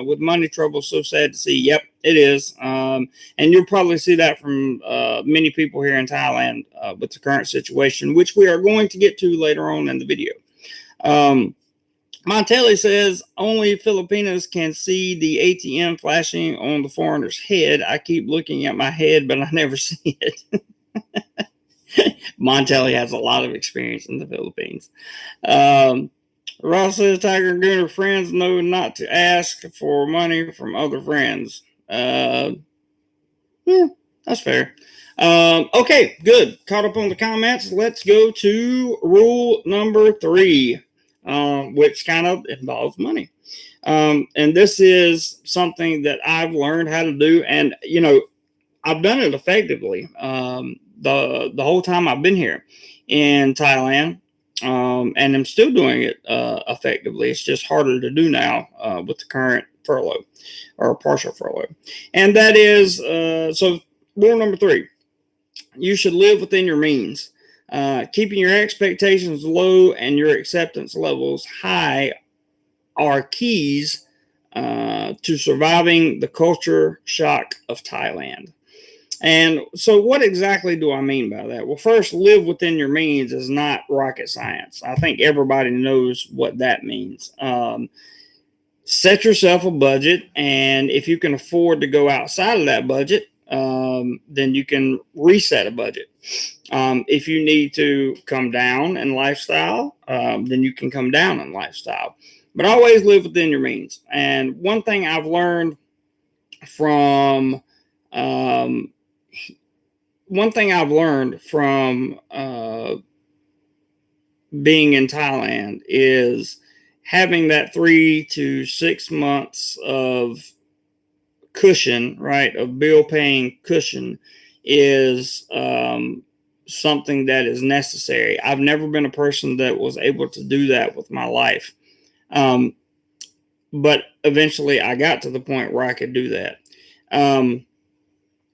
with money trouble. So sad to see. Yep, it is. And you'll probably see that from many people here in Thailand with the current situation, which we are going to get to later on in the video. Montelli says, only Filipinos can see the ATM flashing on the foreigner's head. I keep looking at my head, but I never see it. Montelli has a lot of experience in the Philippines. Ross says, Tiger and Gooner friends know not to ask for money from other friends. Yeah, that's fair. Okay, good. Caught up on the comments. Let's go to rule number 3, which kind of involves money. And this is something that I've learned how to do. And, I've done it effectively the whole time I've been here in Thailand. And I'm still doing it effectively. It's just harder to do now with the current furlough or partial furlough. And that is, so rule number 3, you should live within your means. Keeping your expectations low and your acceptance levels high are keys to surviving the culture shock of Thailand. And so what exactly do I mean by that? Well, first, live within your means is not rocket science. I think everybody knows what that means. Set yourself a budget, and if you can afford to go outside of that budget, then you can reset a budget. If you need to come down in lifestyle, then you can come down in lifestyle. But always live within your means. And one thing I've learned from being in Thailand is having that 3 to 6 months of cushion, right, of bill paying cushion is something that is necessary. I've never been a person that was able to do that with my life. But eventually I got to the point where I could do that.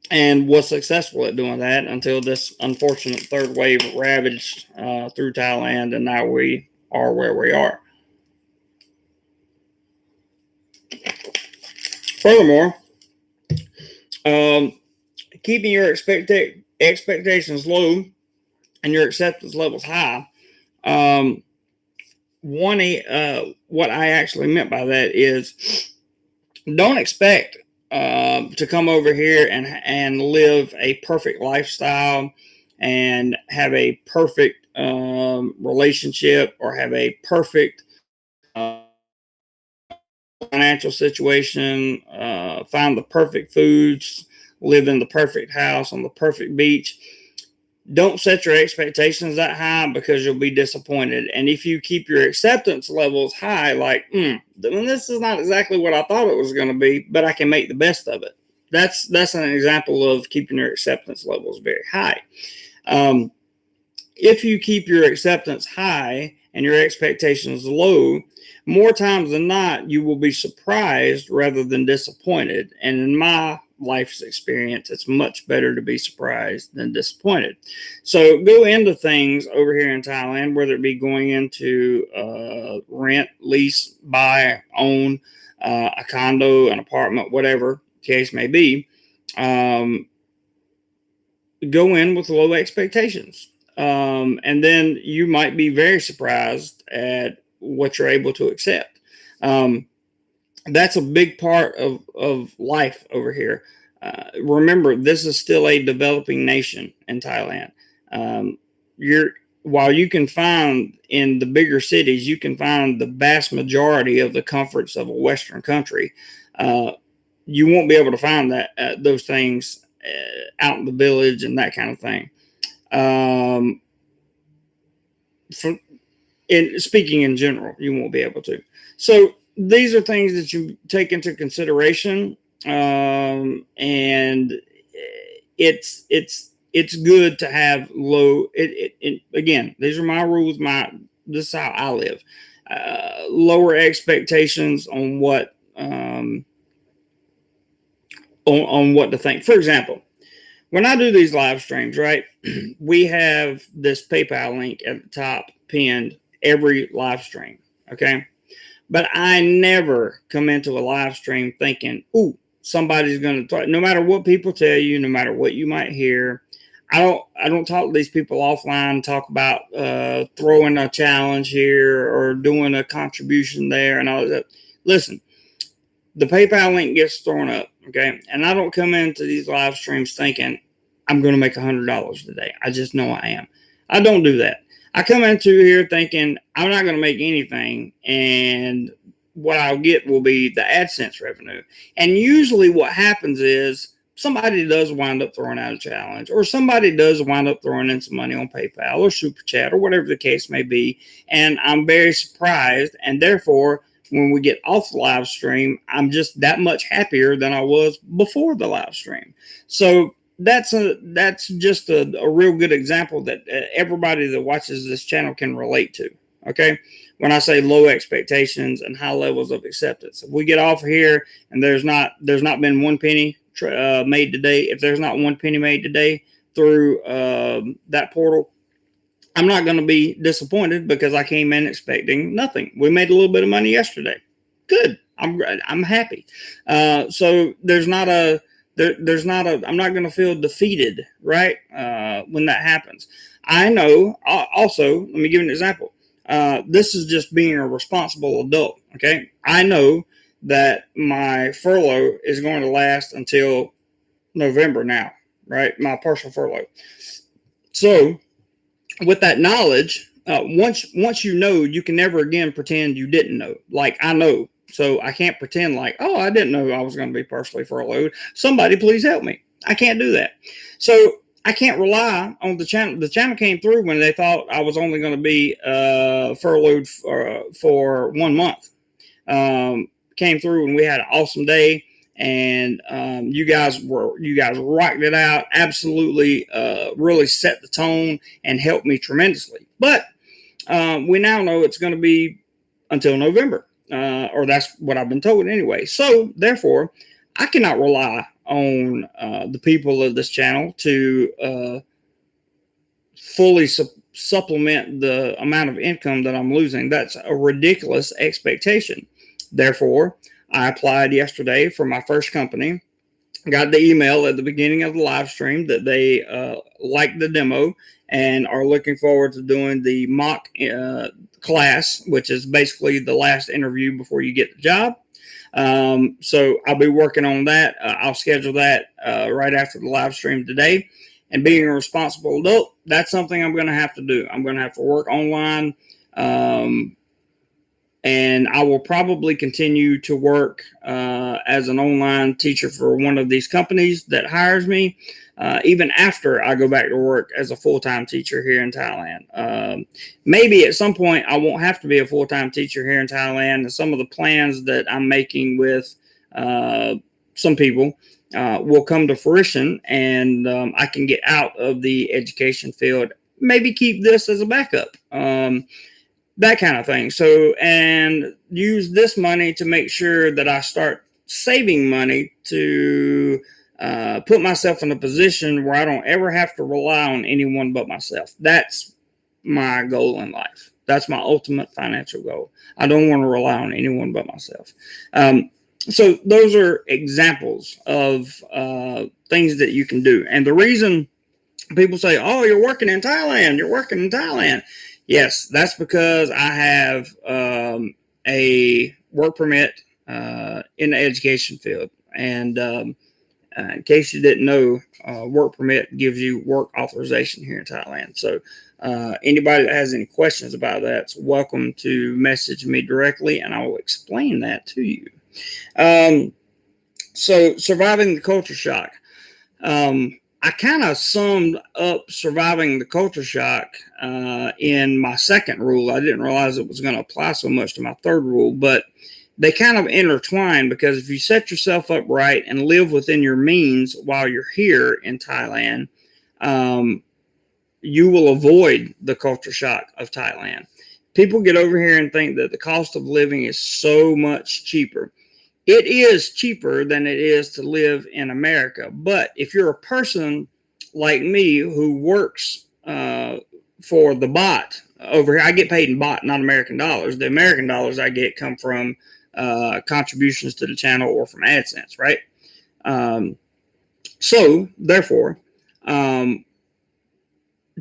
And was successful at doing that until this unfortunate third wave ravaged through Thailand, and now we are where we are. Furthermore, keeping your expectations low and your acceptance levels high. What I actually meant by that is don't expect to come over here and live a perfect lifestyle and have a perfect relationship or have a perfect financial situation, find the perfect foods, live in the perfect house on the perfect beach. Don't set your expectations that high because you'll be disappointed. And if you keep your acceptance levels high, like, this is not exactly what I thought it was going to be, but I can make the best of it. That's an example of keeping your acceptance levels very high. If you keep your acceptance high and your expectations low, more times than not, you will be surprised rather than disappointed. And in my life's experience, it's much better to be surprised than disappointed. So go into things over here in Thailand, whether it be going into rent, lease, buy, own a condo, an apartment, whatever the case may be. Go in with low expectations. And then you might be very surprised at what you're able to accept. That's a big part of life over here. Remember, this is still a developing nation in Thailand. While you can find in the bigger cities, you can find the vast majority of the comforts of a Western country. You won't be able to find those things out in the village and that kind of thing. Speaking in general, you won't be able to. So these are things that you take into consideration, and it's good to have low. Again, these are my rules. This is how I live. Lower expectations on what on what to think. For example, when I do these live streams, right, we have this PayPal link at the top pinned every live stream, okay? But I never come into a live stream thinking, ooh, somebody's going to, no matter what people tell you, no matter what you might hear, I don't talk to these people offline, talk about throwing a challenge here or doing a contribution there and all that. Listen, the PayPal link gets thrown up, okay? And I don't come into these live streams thinking, I'm going to make $100 today. I just know I am. I don't do that. I come into here thinking I'm not going to make anything, and what I'll get will be the AdSense revenue. And usually what happens is somebody does wind up throwing out a challenge, or somebody does wind up throwing in some money on PayPal or Super Chat or whatever the case may be. And I'm very surprised, and therefore, when we get off the live stream, I'm just that much happier than I was before the live stream. So that's just a real good example that everybody that watches this channel can relate to. Okay, when I say low expectations and high levels of acceptance, if we get off here and there's not been one penny made today, if there's not one penny made today through that portal, I'm not going to be disappointed because I came in expecting nothing. We made a little bit of money yesterday. Good. I'm happy. So there's not a. I'm not going to feel defeated, right? When that happens. I know also, let me give you an example. This is just being a responsible adult. Okay. I know that my furlough is going to last until November now, right? My partial furlough. So with that knowledge, once you know, you can never again pretend you didn't know. Like I know. So I can't pretend like, oh, I didn't know I was going to be partially furloughed. Somebody please help me. I can't do that. So I can't rely on the channel. The channel came through when they thought I was only going to be furloughed for 1 month. Came through and we had an awesome day. And you guys rocked it out. Absolutely, really set the tone and helped me tremendously. But we now know it's going to be until November. Or that's what I've been told anyway. So therefore, I cannot rely on the people of this channel to fully supplement the amount of income that I'm losing. That's a ridiculous expectation. Therefore, I applied yesterday for my first company. Got the email at the beginning of the live stream that they liked the demo and are looking forward to doing the mock class, which is basically the last interview before you get the job. So I'll be working on that. I'll schedule that right after the live stream today. And being a responsible adult, that's something I'm going to have to do. I'm going to have to work online. And And I will probably continue to work as an online teacher for one of these companies that hires me, even after I go back to work as a full-time teacher here in Thailand. Maybe at some point I won't have to be a full-time teacher here in Thailand, and some of the plans that I'm making with some people will come to fruition, and I can get out of the education field. Maybe keep this as a backup. That kind of thing. So, and use this money to make sure that I start saving money to put myself in a position where I don't ever have to rely on anyone but myself. That's my goal in life. That's my ultimate financial goal. I don't want to rely on anyone but myself. So those are examples of things that you can do. And the reason people say, "Oh, you're working in Thailand, you're working in Thailand." Yes, that's because I have a work permit in the education field. And in case you didn't know, work permit gives you work authorization here in Thailand. So anybody that has any questions about that is welcome to message me directly, and I will explain that to you. So surviving the culture shock. I kind of summed up surviving the culture shock in my second rule. I didn't realize it was going to apply so much to my third rule, but they kind of intertwine, because if you set yourself up right and live within your means while you're here in Thailand, you will avoid the culture shock of Thailand. People get over here and think that the cost of living is so much cheaper. It is cheaper than it is to live in America. But if you're a person like me who works for the bot over here, I get paid in bot, not American dollars. The American dollars I get come from contributions to the channel or from AdSense, right? So therefore, to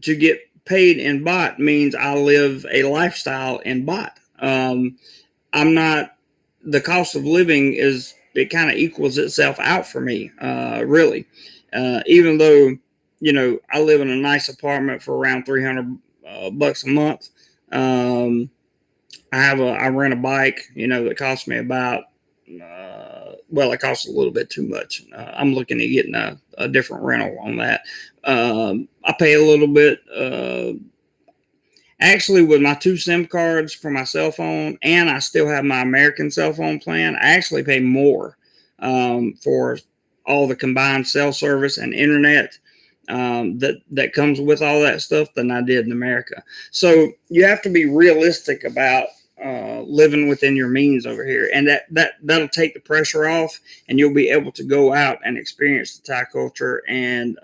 get paid in bot means I live a lifestyle in bot. The cost of living it kind of equals itself out for me, really. Even though, I live in a nice apartment for around $300 bucks a month. I rent a bike, that costs me about, it costs a little bit too much. I'm looking at getting a different rental on that. I pay a little bit, actually, with my 2 SIM cards for my cell phone, and I still have my American cell phone plan, I actually pay more for all the combined cell service and internet that comes with all that stuff than I did in America. So you have to be realistic about living within your means over here, and that'll take the pressure off, and you'll be able to go out and experience the Thai culture, and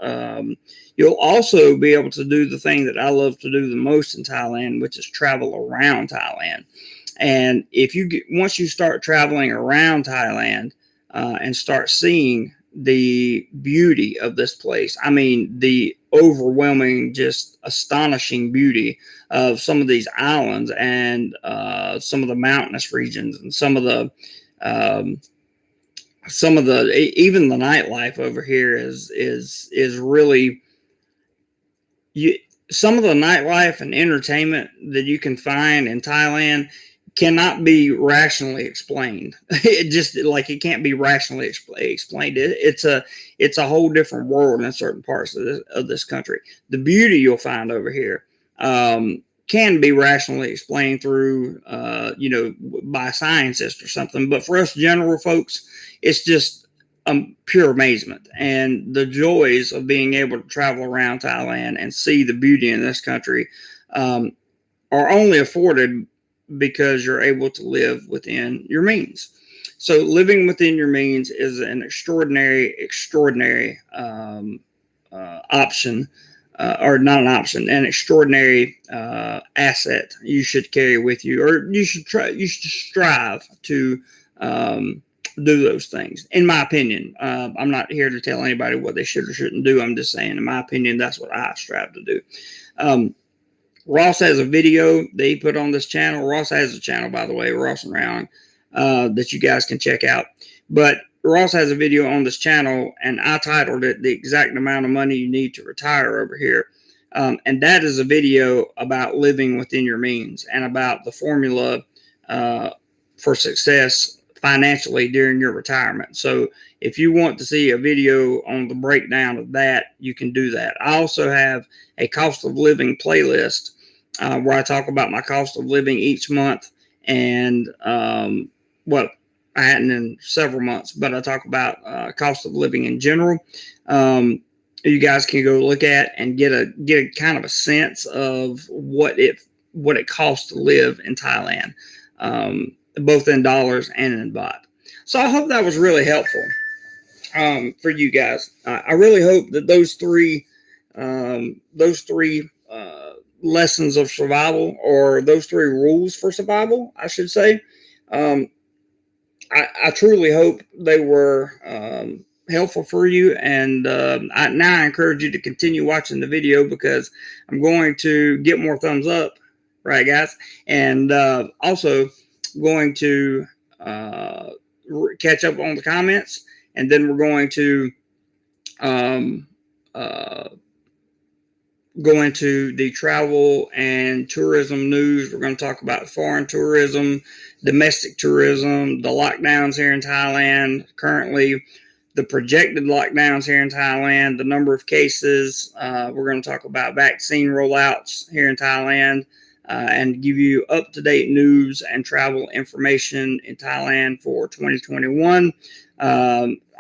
you'll also be able to do the thing that I love to do the most in Thailand, which is travel around Thailand. And once you start traveling around Thailand and start seeing the beauty of this place, I mean, the overwhelming, just astonishing beauty of some of these islands and some of the mountainous regions, and some of the even the nightlife over here is really, some of the nightlife and entertainment that you can find in Thailand cannot be rationally explained. It can't be rationally explained. It's a whole different world in certain parts of this country. The beauty you'll find over here can be rationally explained through, by a scientist or something. But for us general folks, it's just pure amazement, and the joys of being able to travel around Thailand and see the beauty in this country are only afforded because you're able to live within your means. So living within your means is an extraordinary option, or not an option, an extraordinary asset you should carry with you, or you should strive to do those things. In my opinion, I'm not here to tell anybody what they should or shouldn't do. I'm just saying, in my opinion, that's what I strive to do. Ross has a video that he put on this channel. Ross has a channel, by the way, Ross and Round, that you guys can check out. But Ross has a video on this channel, and I titled it "The Exact Amount of Money You Need to Retire Over Here." And that is a video about living within your means, and about the formula for success financially during your retirement. So if you want to see a video on the breakdown of that, you can do that. I also have a cost of living playlist where I talk about my cost of living each month, and well, I hadn't in several months, but I talk about cost of living in general. You guys can go look at and get a kind of a sense of what it costs to live in Thailand, both in dollars and in baht. So I hope that was really helpful for you guys. I really hope that those three lessons of survival, or those three rules for survival, I should say, I truly hope they were helpful for you. And I encourage you to continue watching the video, because I'm going to get more thumbs up, right, guys? And also going to catch up on the comments, and then we're going to go into the travel and tourism news. We're going to talk about foreign tourism, domestic tourism, the lockdowns here in Thailand currently, the projected lockdowns here in Thailand, the number of cases. We're going to talk about vaccine rollouts here in Thailand, and give you up-to-date news and travel information in Thailand for 2021.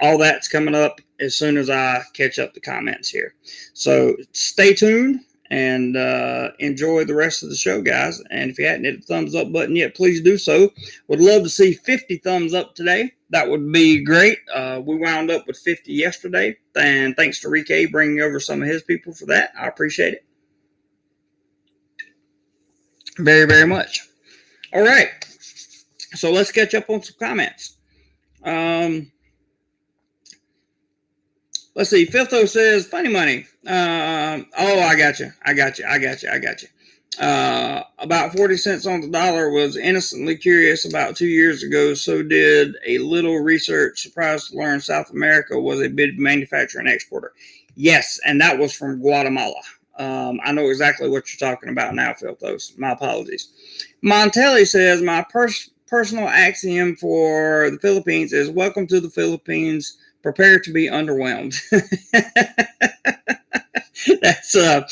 All that's coming up as soon as I catch up the comments here. So stay tuned and enjoy the rest of the show, guys. And if you hadn't hit the thumbs up button yet, please do so. Would love to see 50 thumbs up today. That would be great. We wound up with 50 yesterday, and thanks to Rike bringing over some of his people for that. I appreciate it very, very much. All right. So let's catch up on some comments. Let's see. Filtho says, funny money. I got you. About 40 cents on the dollar. Was innocently curious about 2 years ago. So did a little research. Surprised to learn South America was a big manufacturer and exporter. Yes, and that was from Guatemala. I know exactly what you're talking about now, Filthos. My apologies. Montelli says, my personal axiom for the Philippines is welcome to the Philippines. Prepare to be underwhelmed. That's I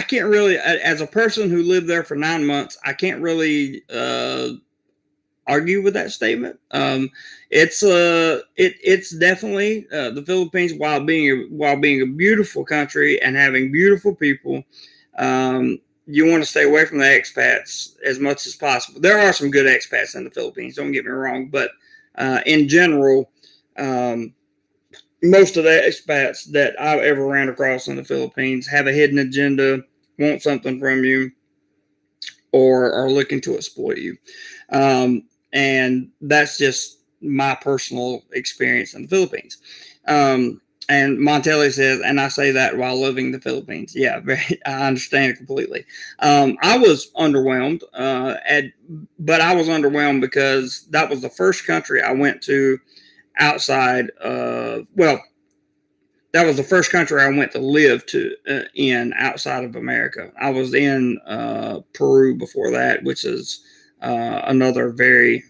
can't really, as a person who lived there for 9 months, I can't really argue with that statement. It's definitely the Philippines, while being a beautiful country and having beautiful people. You want to stay away from the expats as much as possible. There are some good expats in the Philippines, don't get me wrong, but in general, most of the expats that I've ever ran across in the Philippines have a hidden agenda, want something from you, or are looking to exploit you. And that's just my personal experience in the Philippines. And Montelli says, and I say that while living in the Philippines. Yeah, I understand it completely. I was underwhelmed, but I was underwhelmed because that was the first country I went to outside of, that was the first country I went to live in outside of America. I was in Peru before that, which is another very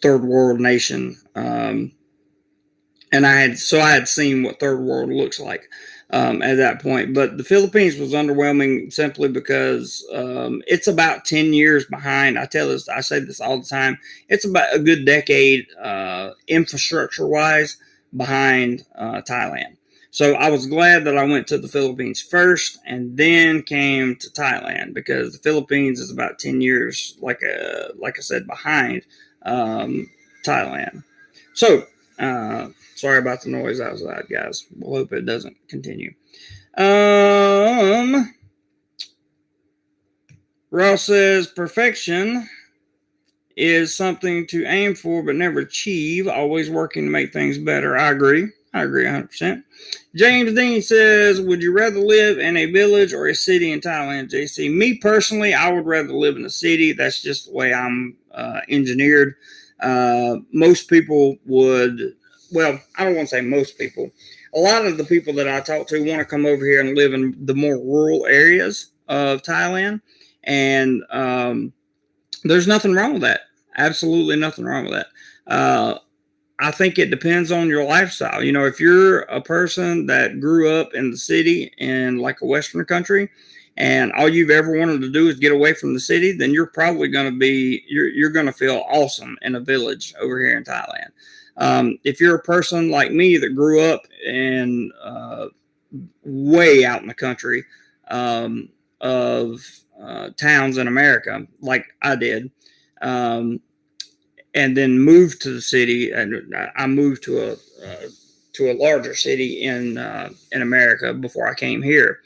third world nation. And I had seen what third world looks like at that point. But the Philippines was underwhelming simply because it's about 10 years behind. I say this all the time. It's about a good decade infrastructure-wise behind Thailand. So I was glad that I went to the Philippines first and then came to Thailand, because the Philippines is about 10 years, like I said, behind Thailand. So, sorry about the noise outside, guys. We'll hope it doesn't continue. Ross says, perfection is something to aim for but never achieve. Always working to make things better. I agree 100%. James Dean says, would you rather live in a village or a city in Thailand, JC? Me personally, I would rather live in a city. That's just the way I'm engineered. Most people would, well, I don't want to say most people. a lot of the people that I talk to want to come over here and live in the more rural areas of Thailand. And there's nothing wrong with that. Absolutely nothing wrong with that. I think it depends on your lifestyle. You know, if you're a person that grew up in the city in like a Western country, and all you've ever wanted to do is get away from the city, then you're probably going to be you're going to feel awesome in a village over here in Thailand. If you're a person like me that grew up in way out in the country of towns in America, like I did, and then moved to the city, and I moved to a larger city in America before I came here,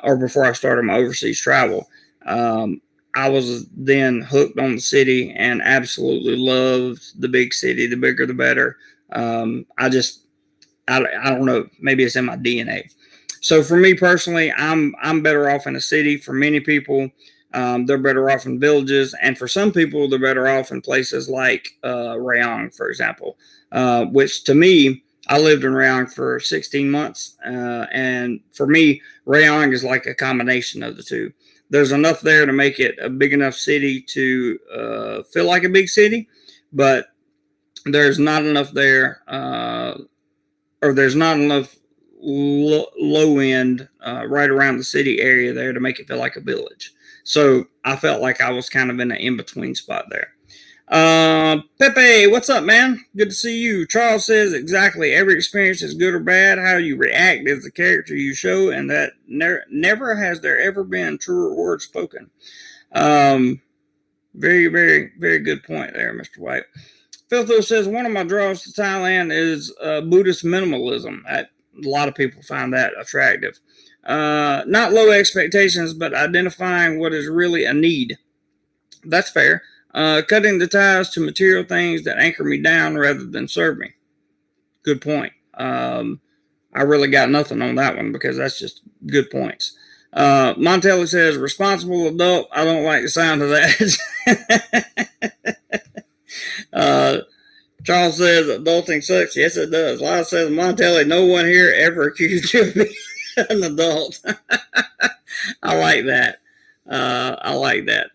or before I started my overseas travel. I was then hooked on the city and absolutely loved the big city. The bigger, the better. I don't know. Maybe it's in my DNA. So for me personally, I'm better off in a city. For many people, they're better off in villages, and for some people, they're better off in places like Rayong, for example. Which to me, I lived in Rayong for 16 months, and for me, Rayong is like a combination of the two. There's enough there to make it a big enough city to feel like a big city, but there's not enough there, or there's not enough low end right around the city area there to make it feel like a village. So I felt like I was kind of in an in-between spot there. Pepe, what's up, man? Good to see you. Charles says, exactly. Every experience is good or bad. How you react is the character you show, and that never has there ever been truer words spoken. Very, very, very good point there, Mr. White. Philtho says, one of my draws to Thailand is Buddhist minimalism. A lot of people find that attractive. Not low expectations, but identifying what is really a need. That's fair. Cutting the ties to material things that anchor me down rather than serve me. Good point. I really got nothing on that one because that's just good points. Montelli says, responsible adult. I don't like the sound of that. Charles says, adulting sucks. Yes, it does. Lyle says, Montelli, no one here ever accused you of being an adult. I like that. I like that.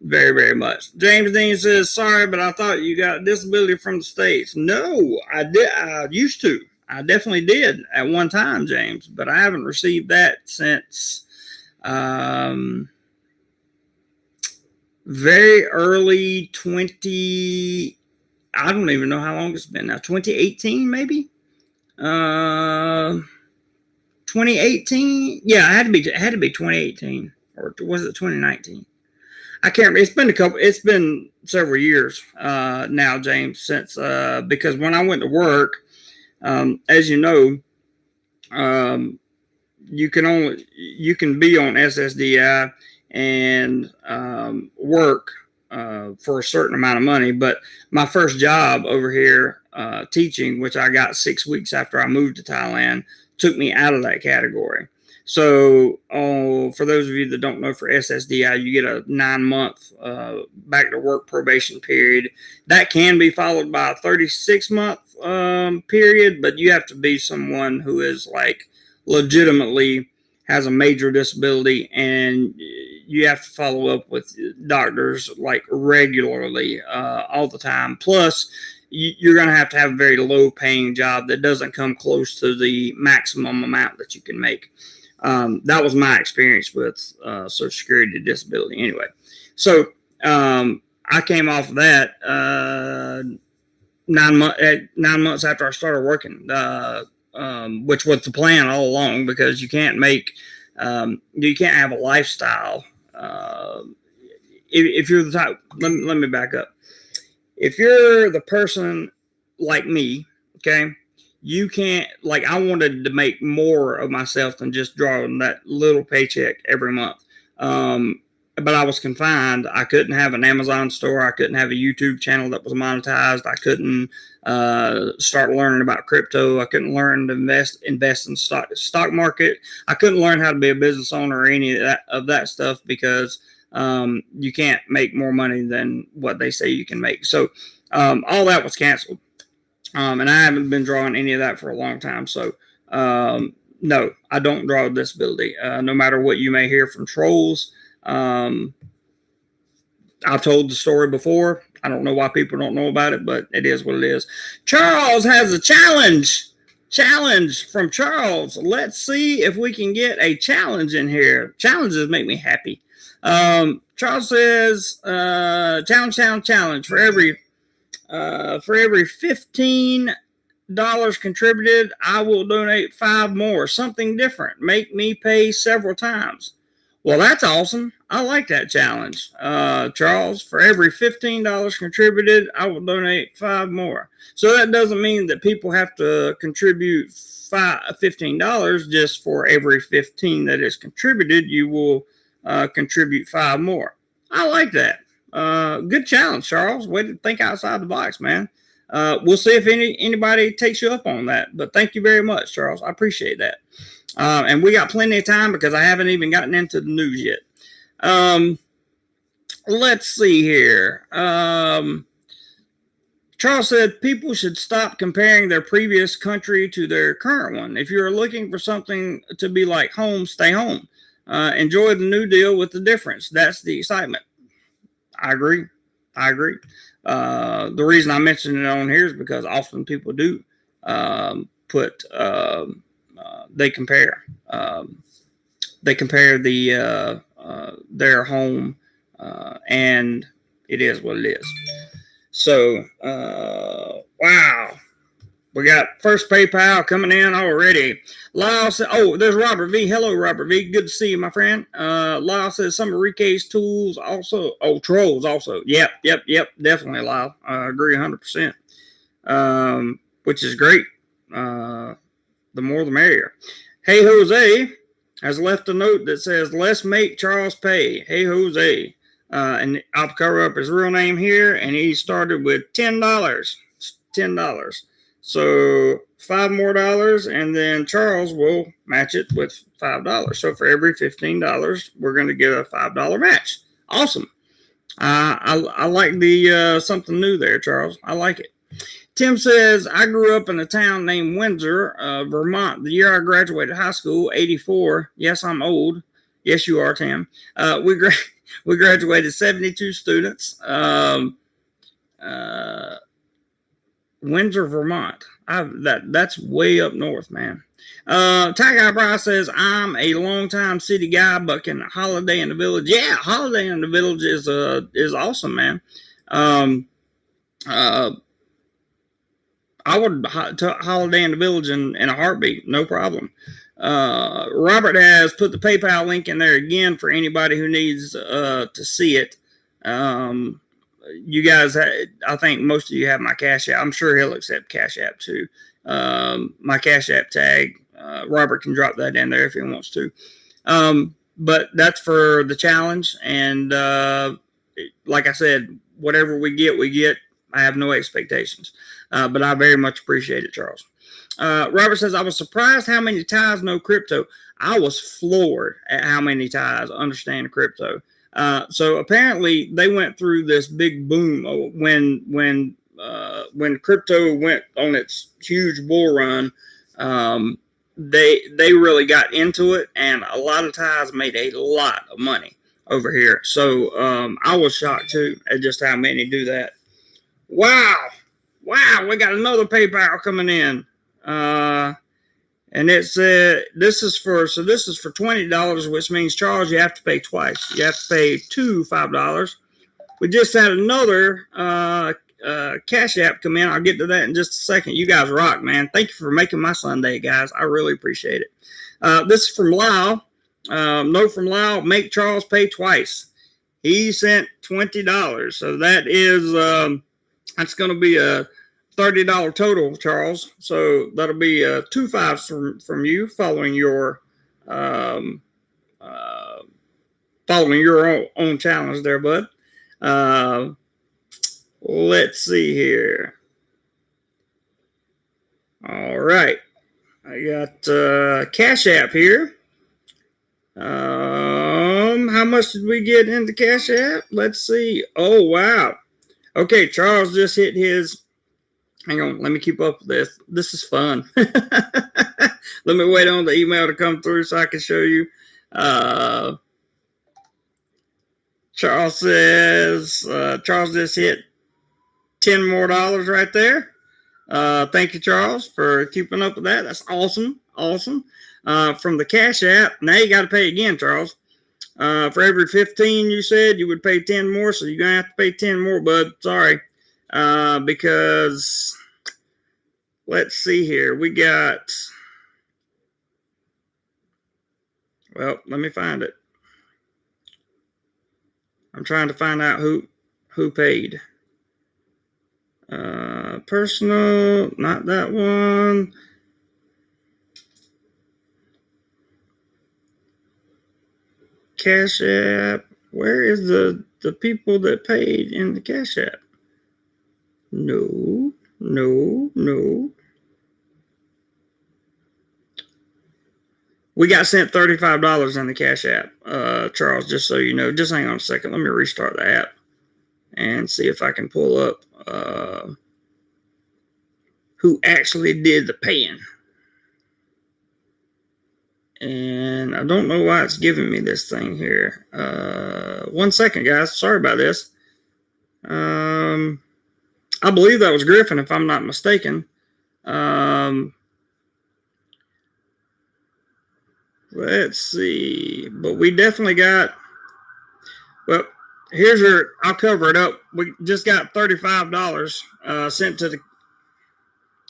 Very, very much. James Dean says, sorry, but I thought you got a disability from the States. No, I did. I used to. I definitely did at one time, James, but I haven't received that since very early 20. I don't even know how long it's been now. 2018, maybe. 2018. Yeah, it had to be 2018, or was it 2019? I can't remember. It's been several years now, James, since because when I went to work, as you know, you can be on SSDI and work for a certain amount of money. But my first job over here teaching, which I got 6 weeks after I moved to Thailand, took me out of that category. So, for those of you that don't know, for SSDI, you get a 9-month back to work probation period. That can be followed by a 36-month period, but you have to be someone who is like legitimately has a major disability, and you have to follow up with doctors like regularly all the time. Plus, you're going to have a very low paying job that doesn't come close to the maximum amount that you can make. That was my experience with Social Security disability anyway. So I came off of that 9 months after I started working, which was the plan all along, because you can't have a lifestyle. If you're the type, let me back up. If you're the person like me, okay, you can't, like, I wanted to make more of myself than just drawing that little paycheck every month. But I was confined. I couldn't have an Amazon store. I couldn't have a YouTube channel that was monetized. I couldn't start learning about crypto. I couldn't learn to invest in the stock market. I couldn't learn how to be a business owner or any of that stuff, because you can't make more money than what they say you can make. So all that was canceled. And I haven't been drawing any of that for a long time. So, no, I don't draw a disability. No matter what you may hear from trolls, I've told the story before. I don't know why people don't know about it, but it is what it is. Charles has a challenge. Challenge from Charles. Let's see if we can get a challenge in here. Challenges make me happy. Charles says, challenge for every 15 dollars contributed, I will donate 5 more. Something different. Make me pay several times. Well, that's awesome. I like that challenge. Charles, for every $15 contributed, I will donate 5 more. So that doesn't mean that people have to contribute $15. Just for every 15 that is contributed, you will contribute 5 more. I like that. Good challenge, Charles. Way to think outside the box, man. We'll see if anybody takes you up on that. But thank you very much, Charles. I appreciate that. And we got plenty of time because I haven't even gotten into the news yet. Let's see here. Charles said people should stop comparing their previous country to their current one. If you're looking for something to be like home, stay home. Enjoy the new deal with the difference. That's the excitement. I agree. The reason I mention it on here is because often people do put they compare their home, and it is what it is. So wow, we got first PayPal coming in already. Lyle said, "Oh, there's Robert V. Hello, Robert V. Good to see you, my friend." Lyle says some of Enrique's tools also. Oh, trolls also. Yep. Definitely, Lyle. I agree 100%. Which is great. The more the merrier. Hey Jose has left a note that says, "Let's make Charles pay." Hey Jose, and I'll cover up his real name here. And he started with $10. So $5 more, and then Charles will match it with $5. So for every $15, we're going to get a $5 match. Awesome. I like the something new there, Charles. I like it. Tim says, I grew up in a town named Windsor, Vermont. The year I graduated high school, 84. Yes, I'm old. Yes, you are, Tim. We graduated 72 students. Windsor, Vermont. That's way up north, man. Ty Guy Bryce says, I'm a longtime city guy, but can Holiday in the Village? Yeah, Holiday in the Village is awesome, man. I would Holiday in the Village in a heartbeat, no problem. Robert has put the PayPal link in there again for anybody who needs to see it. You guys, I think most of you have my Cash App. I'm sure he'll accept Cash App too. My Cash App tag, Robert can drop that in there if he wants to. But that's for the challenge. And like I said, whatever we get. I have no expectations. But I very much appreciate it, Charles. Robert says, I was surprised how many Thais know crypto. I was floored at how many Thais understand crypto. So apparently they went through this big boom when crypto went on its huge bull run. They really got into it, and a lot of Thais made a lot of money over here. So I was shocked too at just how many do that. Wow, we got another PayPal coming in. And it said this is for $20, which means, Charles, you have to pay twice. You have to pay $5. We just had another Cash App come in. I'll get to that in just a second. You guys rock, man. Thank you for making my Sunday, guys. I really appreciate it. This is from Lyle. Note from Lyle, make Charles pay twice. He sent $20. So that is that's going to be a $30 total, Charles. So that'll be 2 5s from you, following your own challenge there, bud. Let's see here. All right, I got Cash App here. How much did we get into Cash App? Let's see. Oh wow. Okay, Charles just hit his Hang on, let me keep up with this. This is fun. Let me wait on the email to come through so I can show you. Charles says, Charles just hit $10 more right there. Thank you, Charles, for keeping up with that. That's awesome. Awesome. From the Cash App, now you got to pay again, Charles. For every 15 you said, you would pay 10 more, so you're going to have to pay 10 more, bud. Sorry. Because, let's see here. We got, well, let me find it. I'm trying to find out who paid. Personal, not that one. Cash App. Where is the people that paid in the Cash App? No. We got sent $35 in the Cash App, Charles, just so you know. Just hang on a second. Let me restart the app and see if I can pull up who actually did the paying. And I don't know why it's giving me this thing here. 1 second, guys. Sorry about this. I believe that was Griffin, if I'm not mistaken. Let's see. But we definitely got, well, here's your, I'll cover it up. We just got $35 sent to the,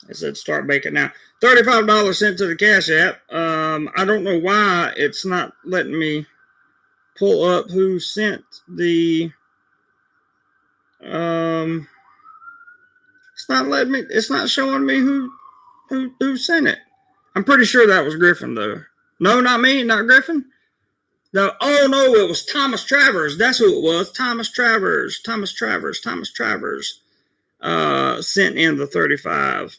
I said start baking now. $35 sent to the Cash App. I don't know why it's not letting me pull up who sent the, it's not letting me, it's not showing me who sent it. I'm pretty sure that was Griffin though. No, not me, not Griffin. No, oh no, it was Thomas Travers. That's who it was. Thomas Travers sent in the $35.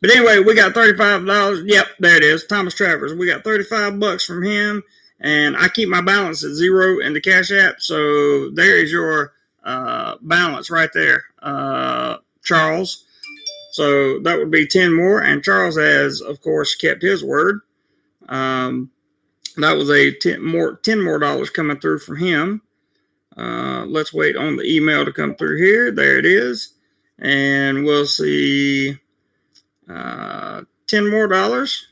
But anyway, we got $35. Yep, there it is. Thomas Travers. We got $35 from him, and I keep my balance at 0 in the Cash App. So there is your balance right there, Charles. So that would be 10 more, and Charles has, of course, kept his word. That was a 10 more coming through from him. Let's wait on the email to come through here. There it is. And we'll see 10 more dollars.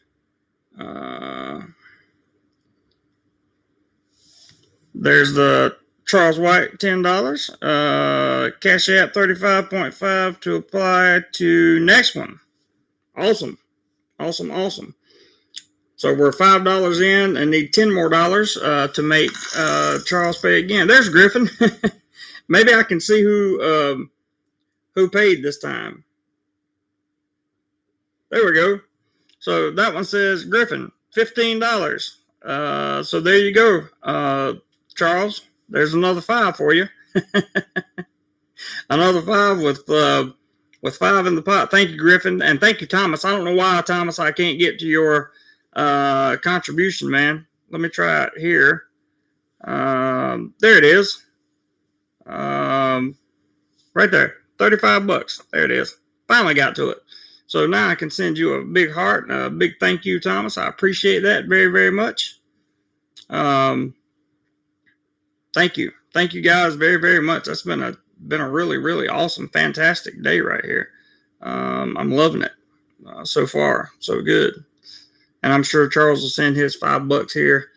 There's the Charles White $10. Cash App 35.5 to apply to next one. Awesome. So we're $5 in and need 10 more dollars to make Charles pay again. There's Griffin. Maybe I can see who paid this time. There we go. So that one says Griffin, $15. So there you go, Charles. There's another 5 for you. Another 5 with 5 in the pot. Thank you, Griffin, and thank you, Thomas. I don't know why, Thomas, I can't get to your contribution, man. Let me try it here. There it is. Right there, $35. There it is. Finally got to it. So now I can send you a big heart and a big thank you, Thomas. I appreciate that very, very much. Thank you guys very, very much. That's been a really, really awesome, fantastic day right here. I'm loving it so far, so good. And I'm sure Charles will send his $5 here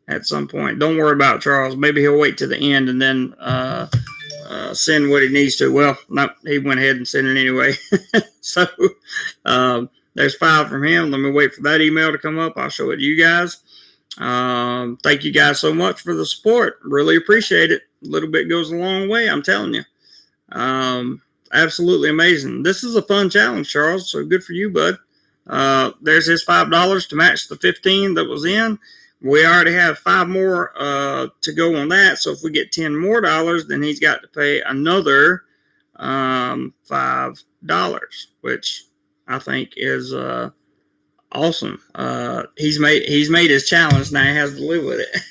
at some point. Don't worry about Charles. Maybe he'll wait to the end and then send what he needs to. Well, no, he went ahead and sent it anyway. So there's 5 from him. Let me wait for that email to come up. I'll show it to you guys. Thank you guys so much for the support. Really appreciate it. A little bit goes a long way, I'm telling you. Absolutely amazing. This is a fun challenge, Charles. So good for you, bud. There's his $5 to match the 15 that was in. We already have 5 more to go on that. So if we get 10 more dollars, then he's got to pay another $5, which I think is awesome. He's made his challenge. Now he has to live with it.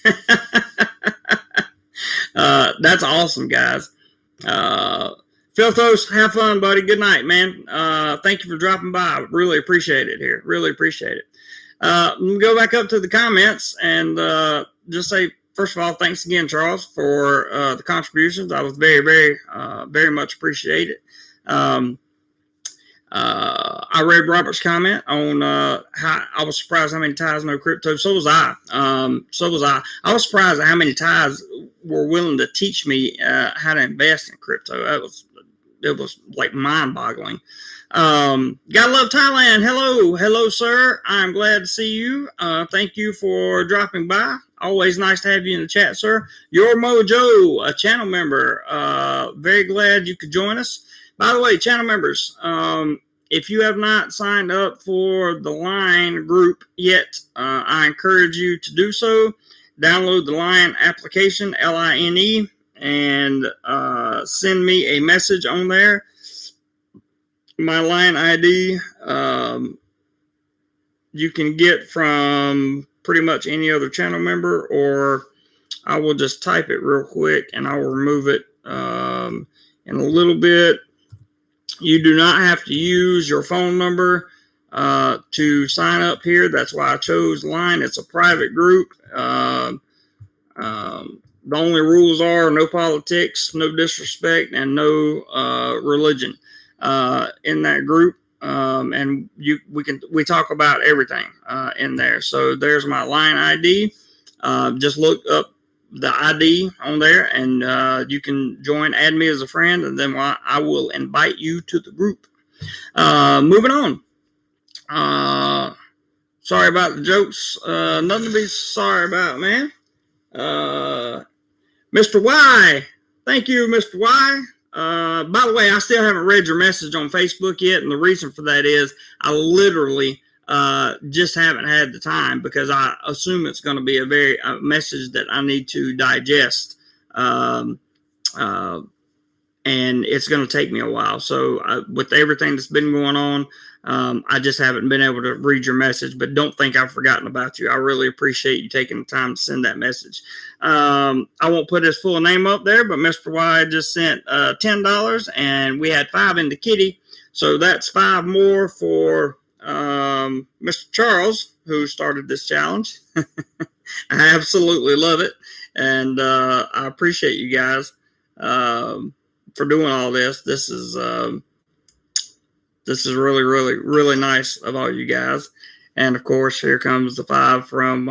That's awesome, guys. Philthos, have fun, buddy. Good night, man. Thank you for dropping by. Really appreciate it here. Really appreciate it. Let me go back up to the comments and just say, first of all, thanks again, Charles, for the contributions. I was very much appreciated. I read Robert's comment on how I was surprised how many Thais know crypto. So was I. I was surprised at how many Thais were willing to teach me how to invest in crypto. It was like mind-boggling. Gotta love Thailand. Hello, sir. I'm glad to see you. Thank you for dropping by. Always nice to have you in the chat, sir. Your Mojo, a channel member. Very glad you could join us. By the way, channel members, if you have not signed up for the Line group yet, I encourage you to do so. Download the Line application, Line, and send me a message on there. My Line ID, you can get from pretty much any other channel member, or I will just type it real quick and I will remove it in a little bit. You do not have to use your phone number to sign up here. That's why I chose Line. It's a private group. The only rules are no politics, no disrespect, and no religion in that group. And we talk about everything in there. So there's my Line ID. Just look up the ID on there, and you can join, add me as a friend, and then I will invite you to the group. Moving on. Sorry about the jokes. Nothing to be sorry about, man. Mr. Y, thank you, Mr. Y. By the way, I still haven't read your message on Facebook yet, and the reason for that is I literally just haven't had the time, because I assume it's going to be a message that I need to digest, and it's going to take me a while. So with everything that's been going on, I just haven't been able to read your message, but don't think I've forgotten about you. I really appreciate you taking the time to send that message. I won't put his full name up there, but Mr. Y just sent $10, and we had 5 in the kitty. So that's 5 more for Mr. Charles, who started this challenge. I absolutely love it. And I appreciate you guys for doing all this. This is really, really, really nice of all you guys. And of course, here comes the 5 from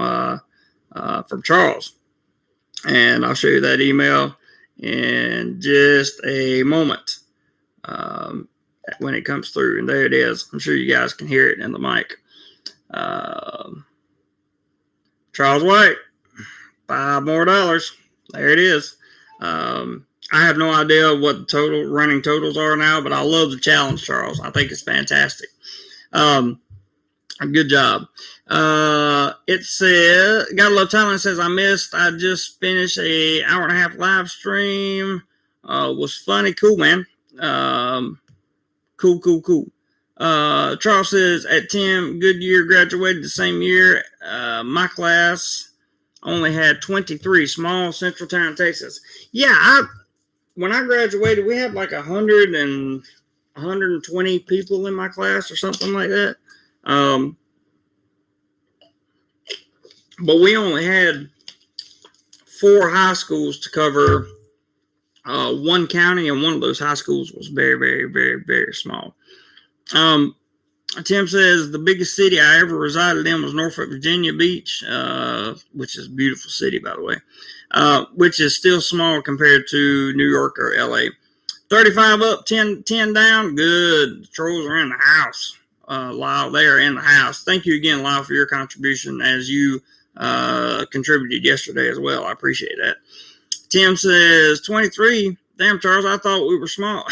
Charles. And I'll show you that email in just a moment when it comes through. And there it is. I'm sure you guys can hear it in the mic. Charles White, $5 more. There it is. I have no idea what the running totals are now, but I love the challenge, Charles. I think it's fantastic. Good job. It says, Gotta Love Thailand says, I just finished a 1.5-hour live stream. Was funny. Cool, man. Cool. Charles says, at 10, good year, graduated the same year. My class only had 23, small Central Town, Texas. Yeah, when I graduated, we had like 120 people in my class or something like that. But we only had 4 high schools to cover one county, and one of those high schools was very, very, very, very small. Tim says, the biggest city I ever resided in was Norfolk, Virginia Beach, which is a beautiful city, by the way, which is still small compared to New York or LA. 35 up, 10 down. Good. The trolls are in the house. Lyle, they are in the house. Thank you again, Lyle, for your contribution, as you contributed yesterday as well. I appreciate that. Tim says 23. Damn, Charles, I thought we were small.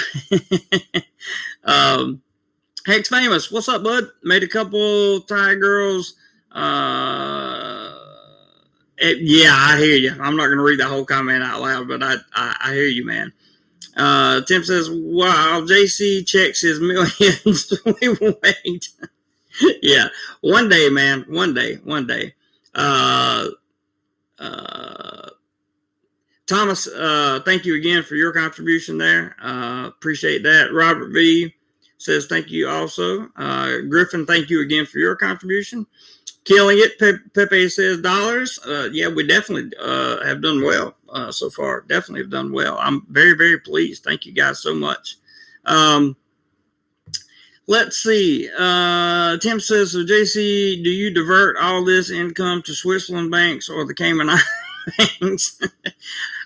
Hex Famous, what's up, bud? Made a couple Thai girls. Yeah, I hear you. I'm not going to read that whole comment out loud, but I hear you, man. Tim says, wow, JC checks his millions. We wait. Yeah, one day, man. One day. Thomas, thank you again for your contribution there. Appreciate that. Robert V says thank you also. Griffin, thank you again for your contribution. Killing it. Pepe says dollars. Yeah, we definitely have done well so far. Definitely have done well. I'm very, very pleased. Thank you guys so much. Let's see. Tim says, so JC, do you divert all this income to Switzerland banks or the Cayman Islands?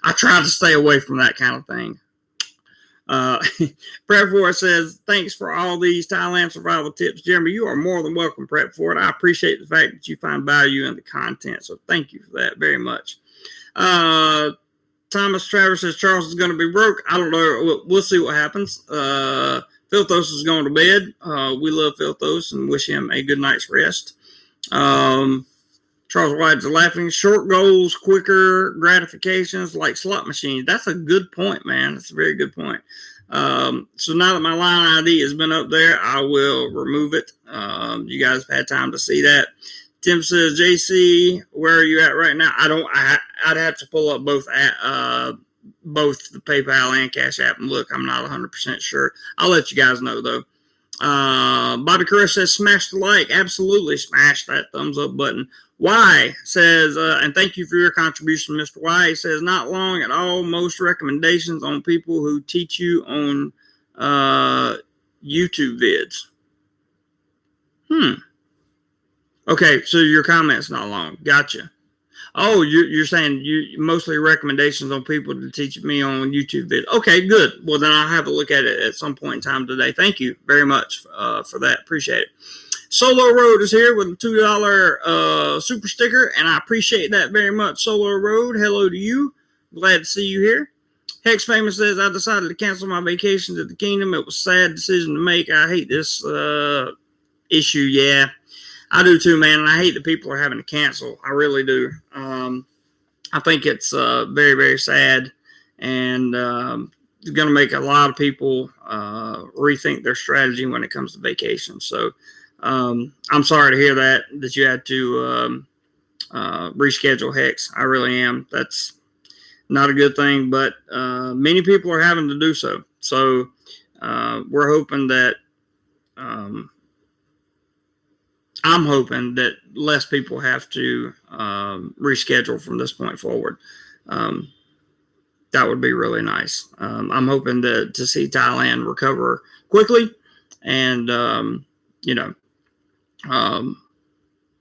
I try to stay away from that kind of thing. Prep for it says, thanks for all these Thailand survival tips. Jeremy, you are more than welcome, Prep for it. I appreciate the fact that you find value in the content. So thank you for that very much. Thomas Travers says, Charles is going to be broke. I don't know. We'll see what happens. Philthos is going to bed. We love Philthos and wish him a good night's rest. Charles White's laughing. Short goals, quicker gratifications like slot machines. That's a good point, man. That's a very good point. So now that my line ID has been up there, I will remove it. You guys have had time to see that. Tim says, JC, where are you at right now? I'd have to pull up both the PayPal and Cash App and look. I'm not 100% sure. I'll let you guys know though. Bobby Crush says, smash the like. Absolutely smash that thumbs up button. Y says, and thank you for your contribution, Mr. Y. He says, not long at all. Most recommendations on people who teach you on YouTube vids. Okay, so your comment's not long. Gotcha. Oh, you're saying you mostly recommendations on people to teach me on YouTube vids. Okay, good. Well, then I'll have a look at it at some point in time today. Thank you very much for that. Appreciate it. Solo Road is here with a $2 super sticker, and I appreciate that very much, Solo Road. Hello to you. Glad to see you here. Hex Famous says, I decided to cancel my vacation to the kingdom. It was a sad decision to make. I hate this issue. Yeah, I do too, man, and I hate that people are having to cancel. I really do. I think it's very, very sad, and it's going to make a lot of people rethink their strategy when it comes to vacation. So I'm sorry to hear that you had to reschedule, Hex. I really am. That's not a good thing, but many people are having to do so. So we're hoping that I'm hoping that less people have to reschedule from this point forward. That would be really nice. I'm hoping to see Thailand recover quickly and,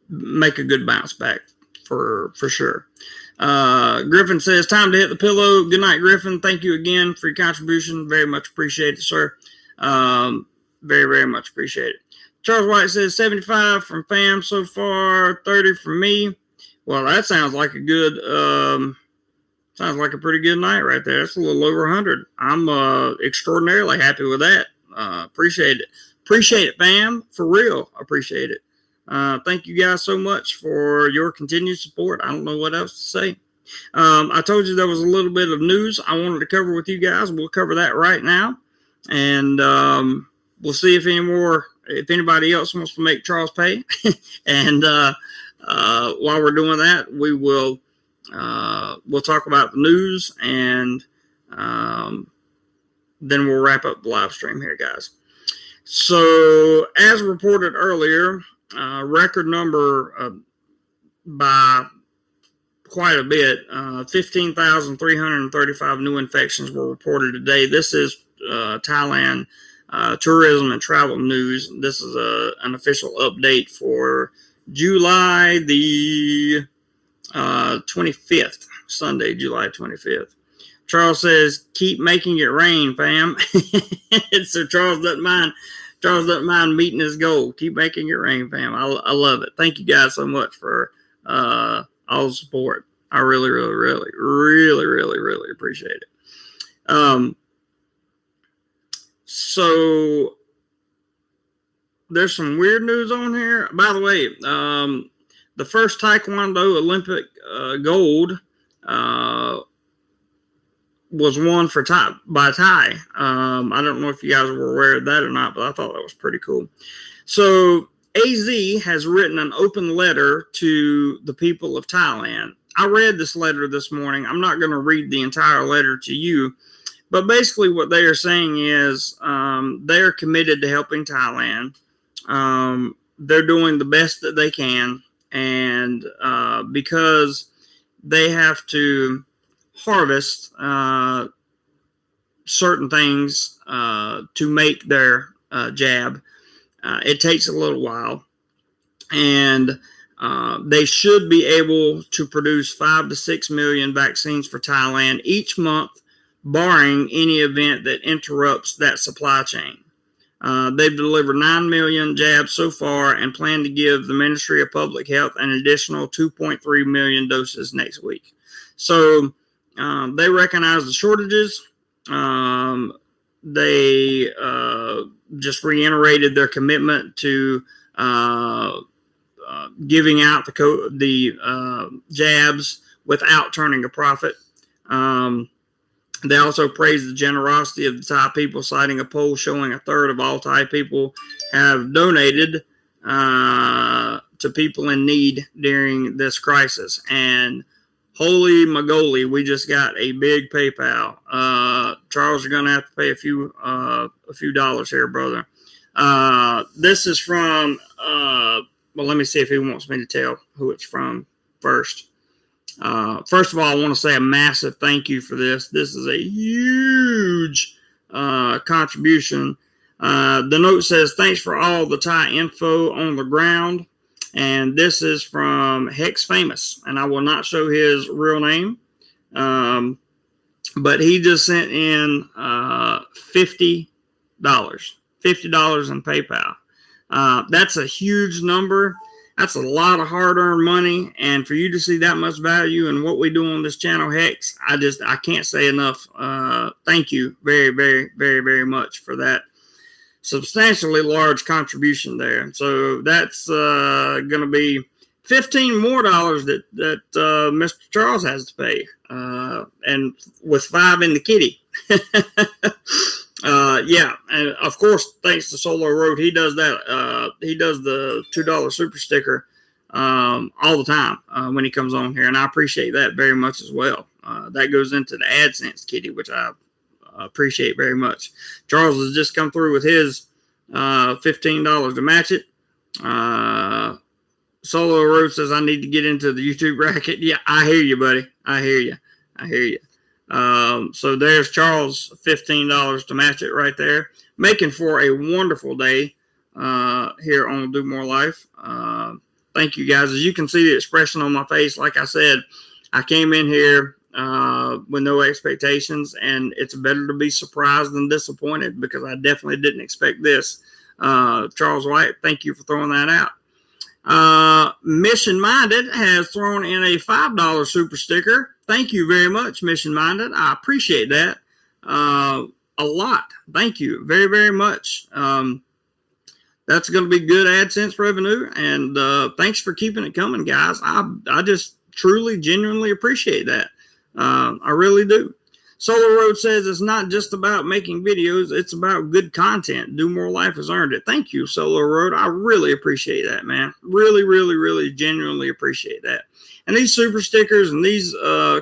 make a good bounce back for sure. Griffin says, time to hit the pillow. Good night, Griffin. Thank you again for your contribution. Very much appreciated, sir. Very, very much appreciated. Charles White says 75 from fam so far, 30 from me. Well, that sounds like a good, sounds like a pretty good night right there. That's a little over 100. I'm extraordinarily happy with that. Appreciate it. Appreciate it, fam. For real. Appreciate it. Thank you guys so much for your continued support. I don't know what else to say. I told you there was a little bit of news I wanted to cover with you guys. We'll cover that right now. And we'll see if anybody else wants to make Charles pay. And while we're doing that, we'll talk about the news, and then we'll wrap up the live stream here, guys. So, as reported earlier, record number by quite a bit, 15,335 new infections were reported today. This is Thailand tourism and travel news. This is an official update for July the 25th, Sunday, July 25th. Charles says, keep making it rain, fam. So Charles doesn't mind meeting his goal. Keep making it rain, fam. I love it. Thank you guys so much for all the support. I really, really, really, really, really, really appreciate it. So there's some weird news on here. By the way, the first Taekwondo Olympic gold was won by Thai. I don't know if you guys were aware of that or not, but I thought that was pretty cool. So AZ has written an open letter to the people of Thailand, I read this letter this morning. I'm not going to read the entire letter to you, but basically what they are saying is they are committed to helping Thailand. They're doing the best that they can, and because they have to harvest certain things to make their jab, it takes a little while, and they should be able to produce 5 to 6 million vaccines for Thailand each month, barring any event that interrupts that supply chain. They've delivered 9 million jabs so far and plan to give the Ministry of Public Health an additional 2.3 million doses next week. So they recognize the shortages. They just reiterated their commitment to giving out the jabs without turning a profit. They also praised the generosity of the Thai people, citing a poll showing a third of all Thai people have donated to people in need during this crisis. And holy moly, we just got a big PayPal. Charles, you're going to have to pay a few dollars here, brother. This is from, well, let me see if he wants me to tell who it's from first. First of all, I want to say a massive thank you for this. This is a huge contribution. The note says, thanks for all the Thai info on the ground. And this is from Hex Famous. And I will not show his real name. But he just sent in $50. $50 in PayPal. That's a huge number. That's a lot of hard-earned money, and for you to see that much value in what we do on this channel, Hex, I can't say enough. Thank you very, very, very, very much for that substantially large contribution there. So that's going to be $15 more that Mr. Charles has to pay, and with 5 in the kitty. Yeah, and of course, thanks to Solo Road, he does that. He does the $2 super sticker all the time when he comes on here, and I appreciate that very much as well. That goes into the AdSense kitty, which I appreciate very much. Charles has just come through with his $15 to match it. Solo Road says, I need to get into the YouTube racket. Yeah, I hear you, buddy. I hear you. So there's Charles, $15 to match it right there, making for a wonderful day here on DoMoreLife. Thank you guys. As you can see the expression on my face, like I said, I came in here with no expectations, and it's better to be surprised than disappointed, because I definitely didn't expect this. Charles White, thank you for throwing that out. Mission Minded has thrown in a $5 super sticker. Thank you very much, Mission Minded. I appreciate that a lot. Thank you very, very much. That's going to be good AdSense revenue, and thanks for keeping it coming, guys. I just truly, genuinely appreciate that. I really do. Solar Road says it's not just about making videos, it's about good content. DoMoreLife has earned it. Thank you, Solar Road. I really appreciate that, man. Really, really, really genuinely appreciate that. And these super stickers and these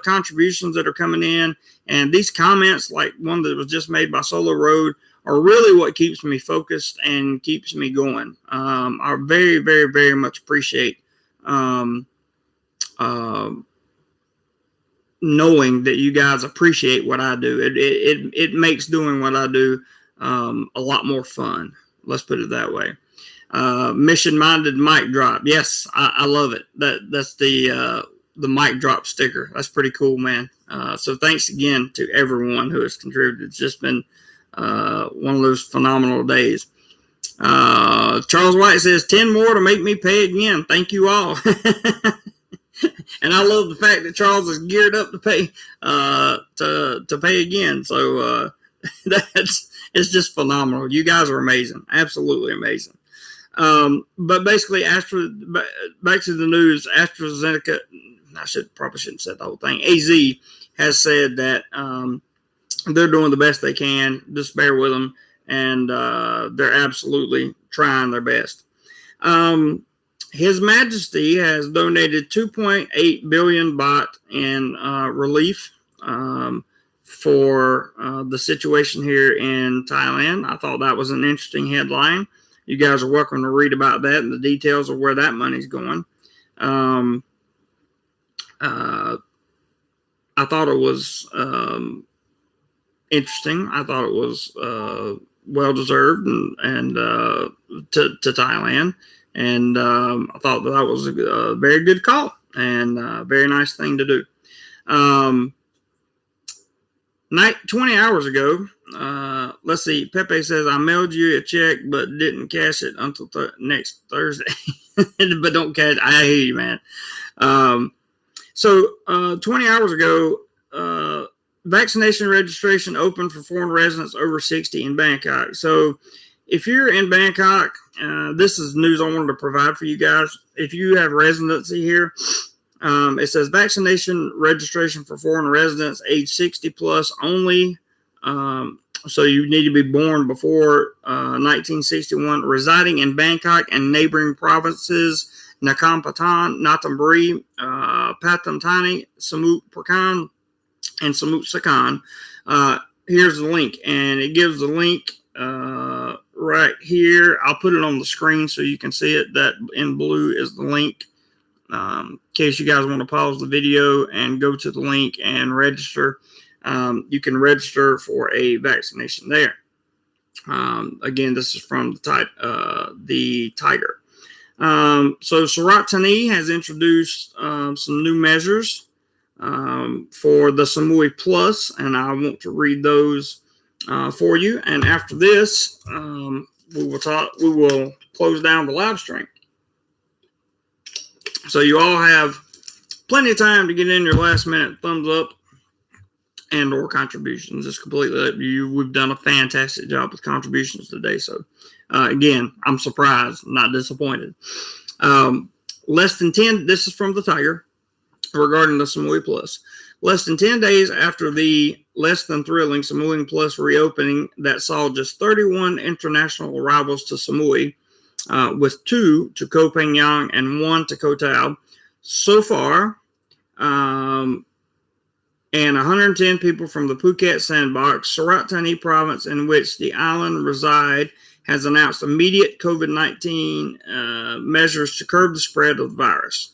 contributions that are coming in, and these comments, like one that was just made by Solar Road, are really what keeps me focused and keeps me going. I very, very, very much appreciate knowing that you guys appreciate what I do. It makes doing what I do a lot more fun. Let's put it that way. Mission Minded mic drop. Yes, I love it. That's the mic drop sticker. That's pretty cool, man. So thanks again to everyone who has contributed. It's just been one of those phenomenal days. Charles White says 10 more to make me pay again. Thank you all. And I love the fact that Charles is geared up to pay to pay again. So it's just phenomenal. You guys are amazing, absolutely amazing. But basically, back to the news. AstraZeneca, probably shouldn't say the whole thing. AZ has said that they're doing the best they can. Just bear with them, and they're absolutely trying their best. His Majesty has donated 2.8 billion baht in relief for the situation here in Thailand. I thought that was an interesting headline. You guys are welcome to read about that and the details of where that money's going. I thought it was interesting. I thought it was well deserved and to Thailand. And I thought that was a very good call and a very nice thing to do. 20 hours ago, let's see, Pepe says, I mailed you a check but didn't cash it until next Thursday. But don't cash it. I hear you, man. So 20 hours ago, vaccination registration opened for foreign residents over 60 in Bangkok. So if you're in Bangkok, this is news I wanted to provide for you guys. If you have residency here, it says vaccination registration for foreign residents age 60 plus only. So you need to be born before 1961, residing in Bangkok and neighboring provinces, Nakhon Pathom, Nonthaburi, Pathum Thani, Samut Prakan, and Samut Sakhon. Here's the link, and it gives the link right here. I'll put it on the screen so you can see it. That in blue is the link. In case you guys want to pause the video and go to the link and register, you can register for a vaccination there. Again, this is from the Tiger. So Surat Thani has introduced some new measures for the Samui Plus, and I want to read those for you. And after this, we will close down the live stream. So you all have plenty of time to get in your last minute thumbs up and or contributions. It's completely up to you. We've done a fantastic job with contributions today. So again, I'm surprised, not disappointed. Less than 10, this is from the Tiger regarding the Samui Plus. Less than 10 days after the less than thrilling Samui Plus reopening that saw just 31 international arrivals to Samui, with 2 to Koh Phangan and 1 to Koh Tao. So far, and 110 people from the Phuket sandbox, Surat Thani province in which the island reside, has announced immediate COVID-19 measures to curb the spread of the virus.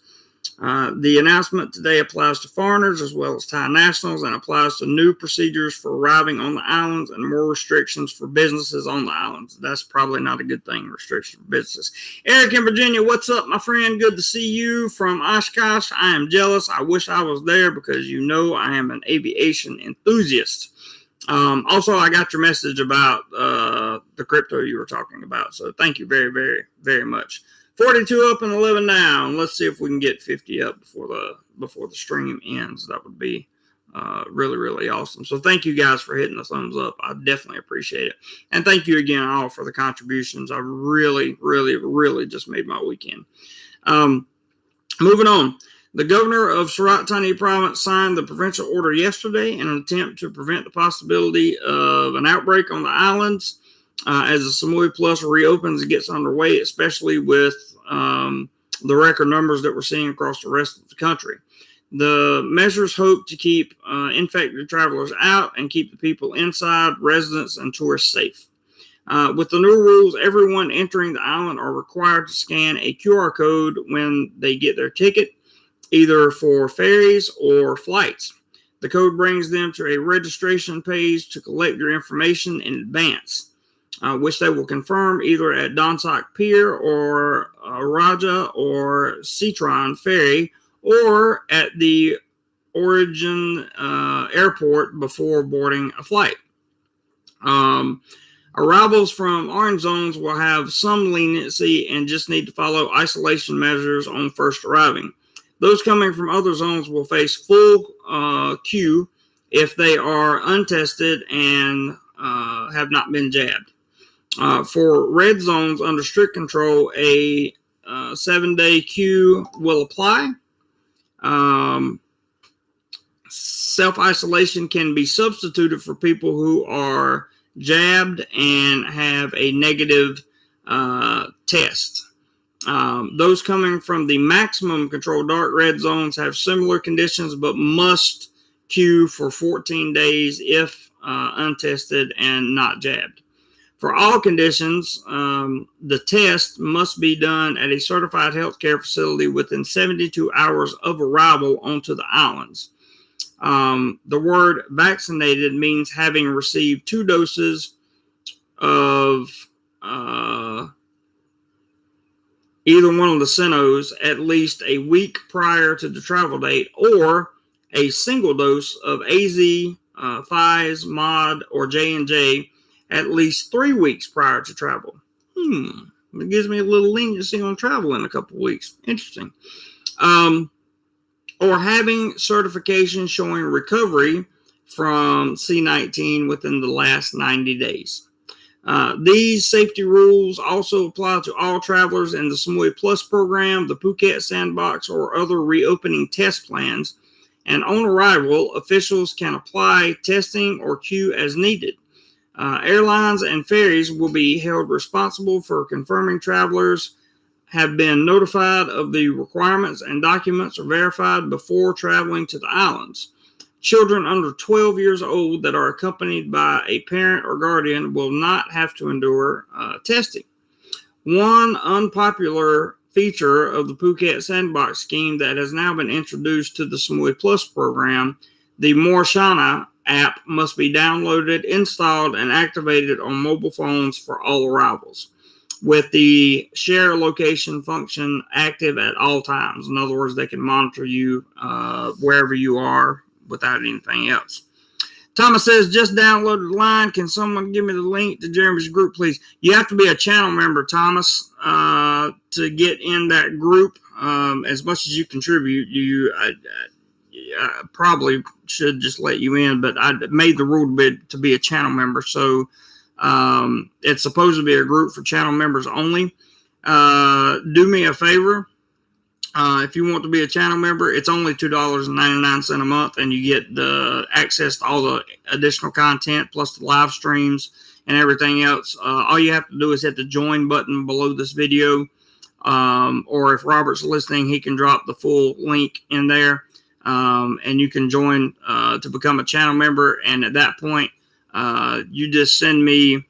The announcement today applies to foreigners as well as Thai nationals and applies to new procedures for arriving on the islands and more restrictions for businesses on the islands. That's probably not a good thing, restrictions for businesses. Eric in Virginia, what's up, my friend? Good to see you from Oshkosh. I am jealous. I wish I was there because you know I am an aviation enthusiast. Also, I got your message about the crypto you were talking about. So thank you very, very, very much. 42 up and 11 down. Let's see if we can get 50 up before the stream ends. That would be really, really awesome. So thank you guys for hitting the thumbs up. I definitely appreciate it. And thank you again all for the contributions. I really, really, really just made my weekend. Moving on. The governor of Surat Thani province signed the provincial order yesterday in an attempt to prevent the possibility of an outbreak on the islands. As the Samui Plus reopens and gets underway, especially with the record numbers that we're seeing across the rest of the country. The measures hope to keep infected travelers out and keep the people inside, residents, and tourists safe. With the new rules, everyone entering the island are required to scan a QR code when they get their ticket, either for ferries or flights. The code brings them to a registration page to collect your information in advance, which they will confirm either at Donsak Pier or Raja or Citron Ferry or at the origin airport before boarding a flight. Arrivals from orange zones will have some leniency and just need to follow isolation measures on first arriving. Those coming from other zones will face full queue if they are untested and have not been jabbed. For red zones under strict control, a 7-day queue will apply. Self-isolation can be substituted for people who are jabbed and have a negative test. Those coming from the maximum control dark red zones have similar conditions, but must queue for 14 days if untested and not jabbed. For all conditions, the test must be done at a certified healthcare facility within 72 hours of arrival onto the islands. The word vaccinated means having received 2 doses of either one of the Sinos at least a week prior to the travel date, or a single dose of AZ, Pfizer, Mod, or J&J at least 3 weeks prior to travel. It gives me a little leniency on travel in a couple of weeks. Interesting. Or having certification showing recovery from C-19 within the last 90 days. These safety rules also apply to all travelers in the Samui Plus program, the Phuket Sandbox, or other reopening test plans. And on arrival, officials can apply testing or queue as needed. Airlines and ferries will be held responsible for confirming travelers have been notified of the requirements and documents are verified before traveling to the islands. Children under 12 years old that are accompanied by a parent or guardian will not have to endure testing. One unpopular feature of the Phuket Sandbox scheme that has now been introduced to the Samui Plus program, the Morshana app must be downloaded, installed, and activated on mobile phones for all arrivals, with the share location function active at all times. In other words, they can monitor you wherever you are without anything else. Thomas says, just downloaded the line. Can someone give me the link to Jeremy's group, please? You have to be a channel member, Thomas, to get in that group. As much as you contribute, I probably should just let you in, but I made the rule to be a channel member. So it's supposed to be a group for channel members only. Do me a favor. If you want to be a channel member, it's only $2.99 a month, and you get the access to all the additional content, plus the live streams and everything else. All you have to do is hit the join button below this video. Or if Robert's listening, he can drop the full link in there. And you can join to become a channel member. And at that point, you just send me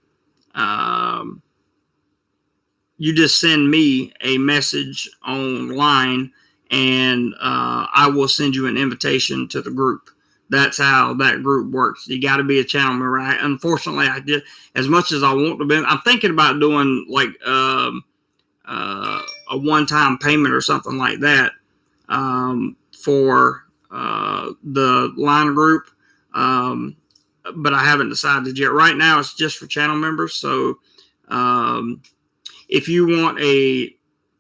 a message online, and I will send you an invitation to the group. That's how that group works. You got to be a channel member. Unfortunately, I did, as much as I want to be. I'm thinking about doing like a one-time payment or something like that for the line group, but I haven't decided yet. Right now, it's just for channel members. So if you want a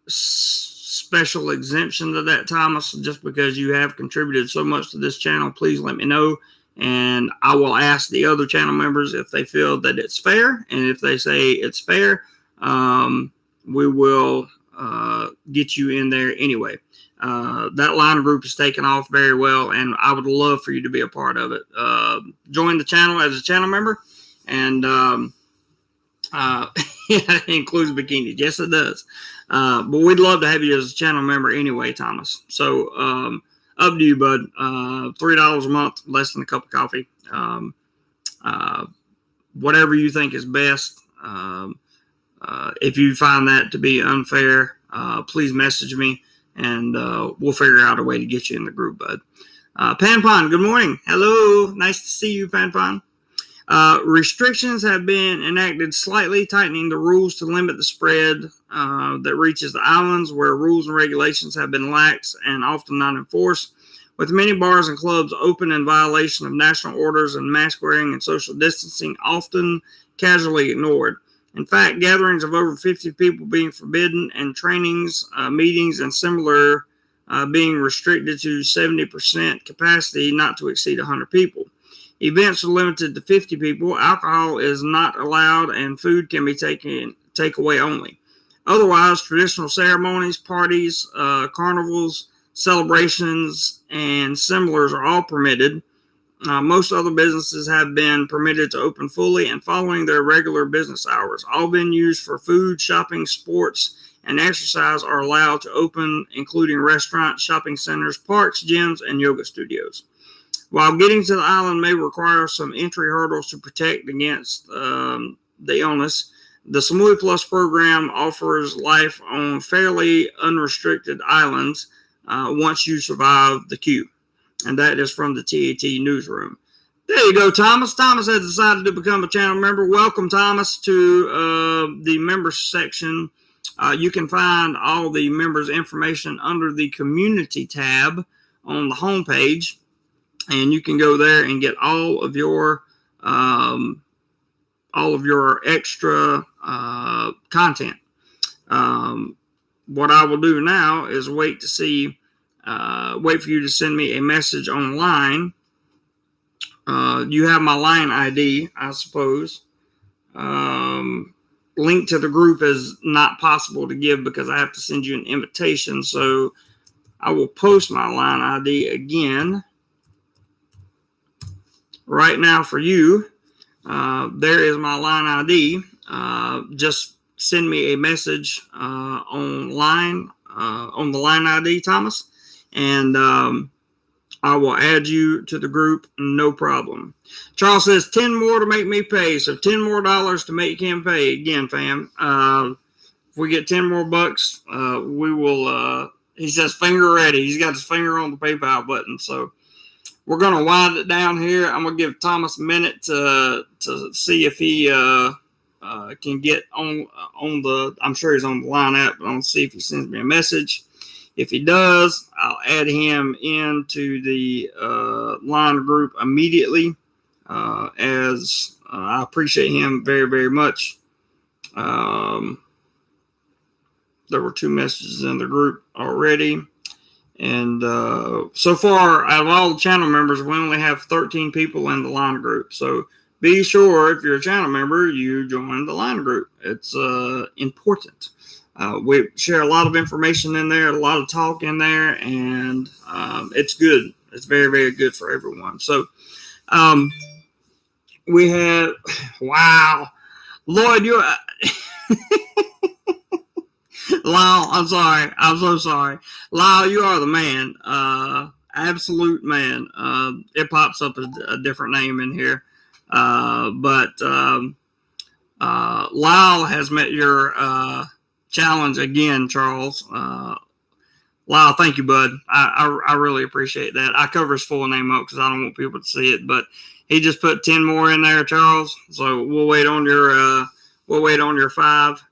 special exemption to that, Thomas, just because you have contributed so much to this channel, please let me know, and I will ask the other channel members if they feel that it's fair. And if they say it's fair, we will get you in there anyway. That line group is taking off very well, and I would love for you to be a part of it. Join the channel as a channel member, and yeah, it includes bikinis. Yes, it does. But we'd love to have you as a channel member anyway, Thomas. So up to you, bud. $3 a month, less than a cup of coffee. Whatever you think is best. If you find that to be unfair, please message me, and we'll figure out a way to get you in the group, bud. Panpon, good morning. Hello. Nice to see you, Panpon. Restrictions have been enacted, slightly tightening the rules to limit the spread that reaches the islands, where rules and regulations have been lax and often not enforced, with many bars and clubs open in violation of national orders and mask wearing and social distancing often casually ignored. In fact, gatherings of over 50 people being forbidden, and trainings, meetings, and similar being restricted to 70% capacity, not to exceed 100 people. Events are limited to 50 people. Alcohol is not allowed, and food can be takeaway only. Otherwise, traditional ceremonies, parties, carnivals, celebrations, and similars are all permitted. Most other businesses have been permitted to open fully and following their regular business hours. All venues for food, shopping, sports, and exercise are allowed to open, including restaurants, shopping centers, parks, gyms, and yoga studios. While getting to the island may require some entry hurdles to protect against the illness, the Samui Plus program offers life on fairly unrestricted islands once you survive the queue. And that is from the TAT newsroom. There you go, Thomas. Thomas has decided to become a channel member. Welcome, Thomas, to the members section. You can find all the members' information under the community tab on the homepage, and you can go there and get all of your extra content. What I will do now is wait for you to send me a message online. You have my line ID, I suppose. Link to the group is not possible to give because I have to send you an invitation. So I will post my line ID again right now for you. There is my line ID. Just send me a message online on the line ID, Thomas, and I will add you to the group, no problem. Charles says 10 more to make me pay, so $10 more to make him pay. Again, fam, if we get 10 more bucks, we will. He says finger ready. He's got his finger on the PayPal button, so we're gonna wind it down here. I'm gonna give Thomas a minute to see if he can get on the. I'm sure he's on the line app, but I'm gonna see if he sends me a message. If he does, I'll add him into the line group immediately, as I appreciate him very, very much. There were 2 messages in the group already. And so far, out of all the channel members, we only have 13 people in the line group. So be sure, if you're a channel member, you join the line group. It's important. We share a lot of information in there, a lot of talk in there, and it's good. It's very, very good for everyone. So we have, wow, Lloyd, you're, Lyle, I'm sorry. I'm so sorry. Lyle, you are the man. Absolute man. It pops up a different name in here. But Lyle has met your challenge again, Charles. Lyle, thank you, bud. I really appreciate that. I cover his full name up because I don't want people to see it, but he just put 10 more in there, Charles. So we'll wait on your 5,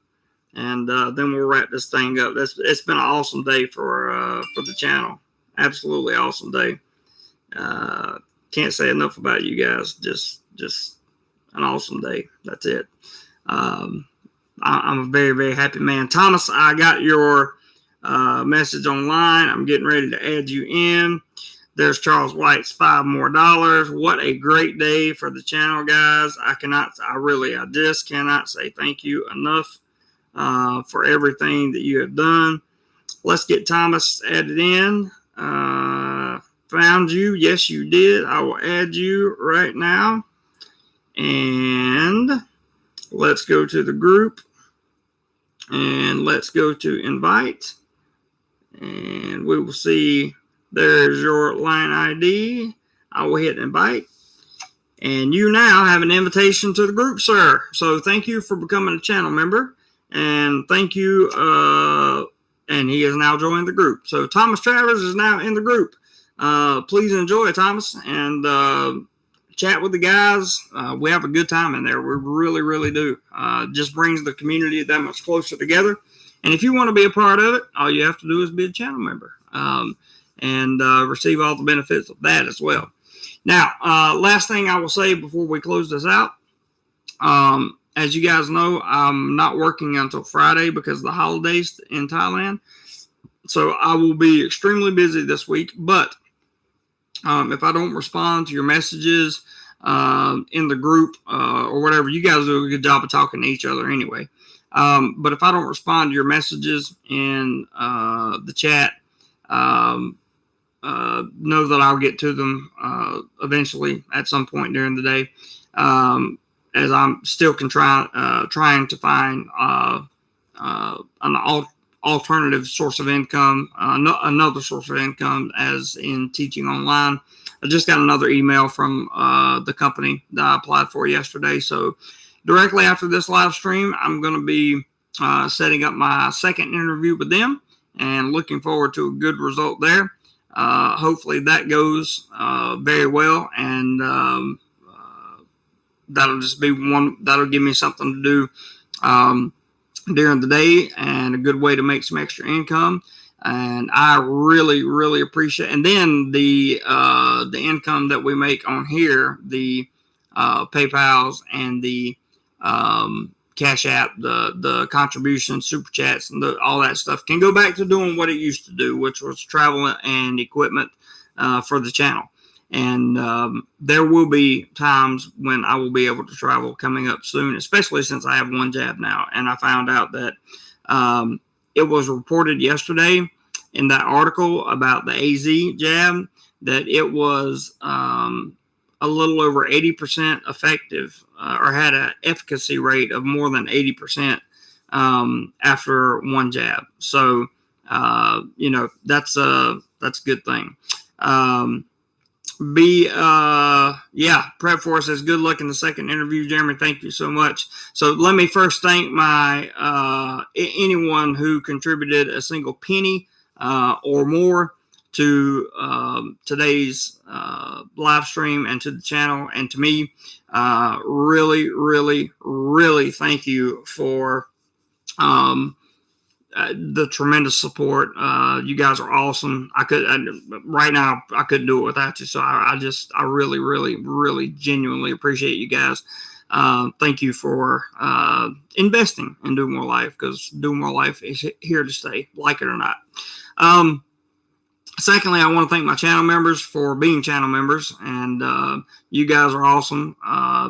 and then we'll wrap this thing up. It's been an awesome day for the channel. Absolutely awesome day. Can't say enough about you guys. Just an awesome day. That's it. I'm a very, very happy man. Thomas, I got your message online. I'm getting ready to add you in. There's Charles White's $5 more. What a great day for the channel, guys. I just cannot say thank you enough for everything that you have done. Let's get Thomas added in. Found you. Yes, you did. I will add you right now. And let's go to the group. And let's go to invite. And we will see, there's your line ID. I will hit invite. And you now have an invitation to the group, sir. So thank you for becoming a channel member. And thank you. And he has now joined the group. So Thomas Travers is now in the group. Please enjoy, Thomas, and chat with the guys. We have a good time in there. We really, really do. Just brings the community that much closer together. And if you want to be a part of it, all you have to do is be a channel member and receive all the benefits of that as well. Now, last thing I will say before we close this out. As you guys know, I'm not working until Friday because of the holidays in Thailand. So I will be extremely busy this week. But if I don't respond to your messages in the group or whatever, you guys do a good job of talking to each other anyway. But if I don't respond to your messages in the chat, know that I'll get to them eventually at some point during the day, as I'm still trying to find an alternative source of income, another source of income, as in teaching online. I just got another email from the company that I applied for yesterday. So directly after this live stream, I'm going to be setting up my second interview with them and looking forward to a good result there. Hopefully that goes very well, and that'll just be that'll give me something to do during the day, and a good way to make some extra income. And I really, really appreciate. And then the income that we make on here, the PayPals and the Cash App, the contributions, super chats, and all that stuff can go back to doing what it used to do, which was travel and equipment for the channel. And there will be times when I will be able to travel coming up soon, especially since I have one jab now. And I found out that it was reported yesterday in that article about the AZ jab that it was a little over 80% effective, or had an efficacy rate of more than 80% after one jab. So, that's a good thing. Prep for says good luck in the second interview. Jeremy, thank you so much. So let me first thank my anyone who contributed a single penny or more to today's live stream and to the channel and to me. Really, really, really thank you for the tremendous support. You guys are awesome. Right now I couldn't do it without you. So I really, really, really genuinely appreciate you guys. Thank you for investing in DoMoreLife, because DoMoreLife is here to stay, like it or not. Secondly, I want to thank my channel members for being channel members, and you guys are awesome.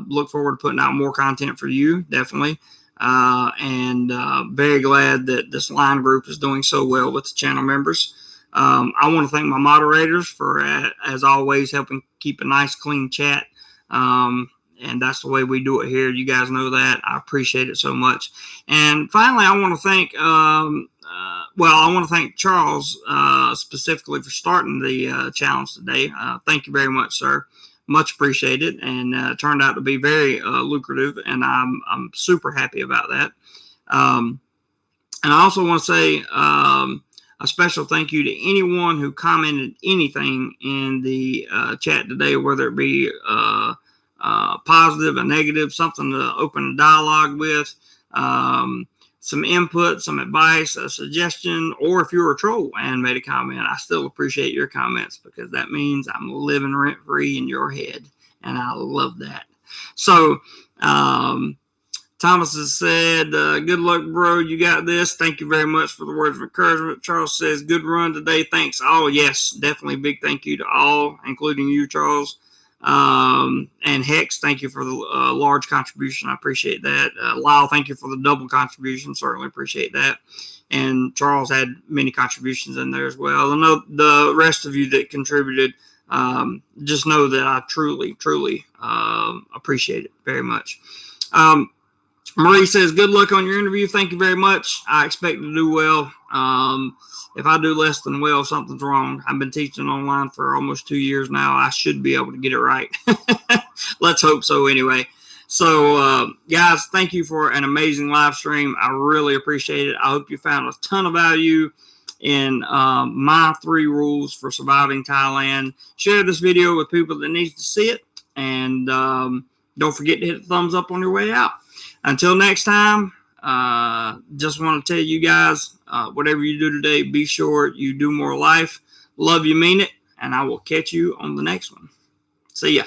Look forward to putting out more content for you, definitely. And very glad that this line group is doing so well with the channel members. I want to thank my moderators for, as always, helping keep a nice, clean chat. And that's the way we do it here. You guys know that. I appreciate it so much. And finally, I want to thank, Charles specifically for starting the challenge today. Thank you very much, sir. Much appreciated, and turned out to be very lucrative, and I'm super happy about that. And I also want to say a special thank you to anyone who commented anything in the chat today, whether it be positive or negative, something to open a dialogue with, some input, some advice, a suggestion, or if you're a troll and made a comment, I still appreciate your comments, because that means I'm living rent-free in your head, and I love that. So, Thomas has said, good luck, bro. You got this. Thank you very much for the words of encouragement. Charles says, good run today. Thanks. Oh, yes, definitely. Big thank you to all, including you, Charles. And Hex, thank you for the large contribution. I appreciate that. Lyle, thank you for the double contribution. Certainly appreciate that. And Charles had many contributions in there as well. And the rest of you that contributed, just know that I truly, truly appreciate it very much. Marie says, good luck on your interview. Thank you very much. I expect to do well. If I do less than well, something's wrong. I've been teaching online for almost 2 years now. I should be able to get it right. Let's hope so anyway. So, guys, thank you for an amazing live stream. I really appreciate it. I hope you found a ton of value in my 3 rules for surviving Thailand. Share this video with people that need to see it. And don't forget to hit the thumbs up on your way out. Until next time, just want to tell you guys, whatever you do today, be sure you do more life. Love you, mean it, and I will catch you on the next one. See ya.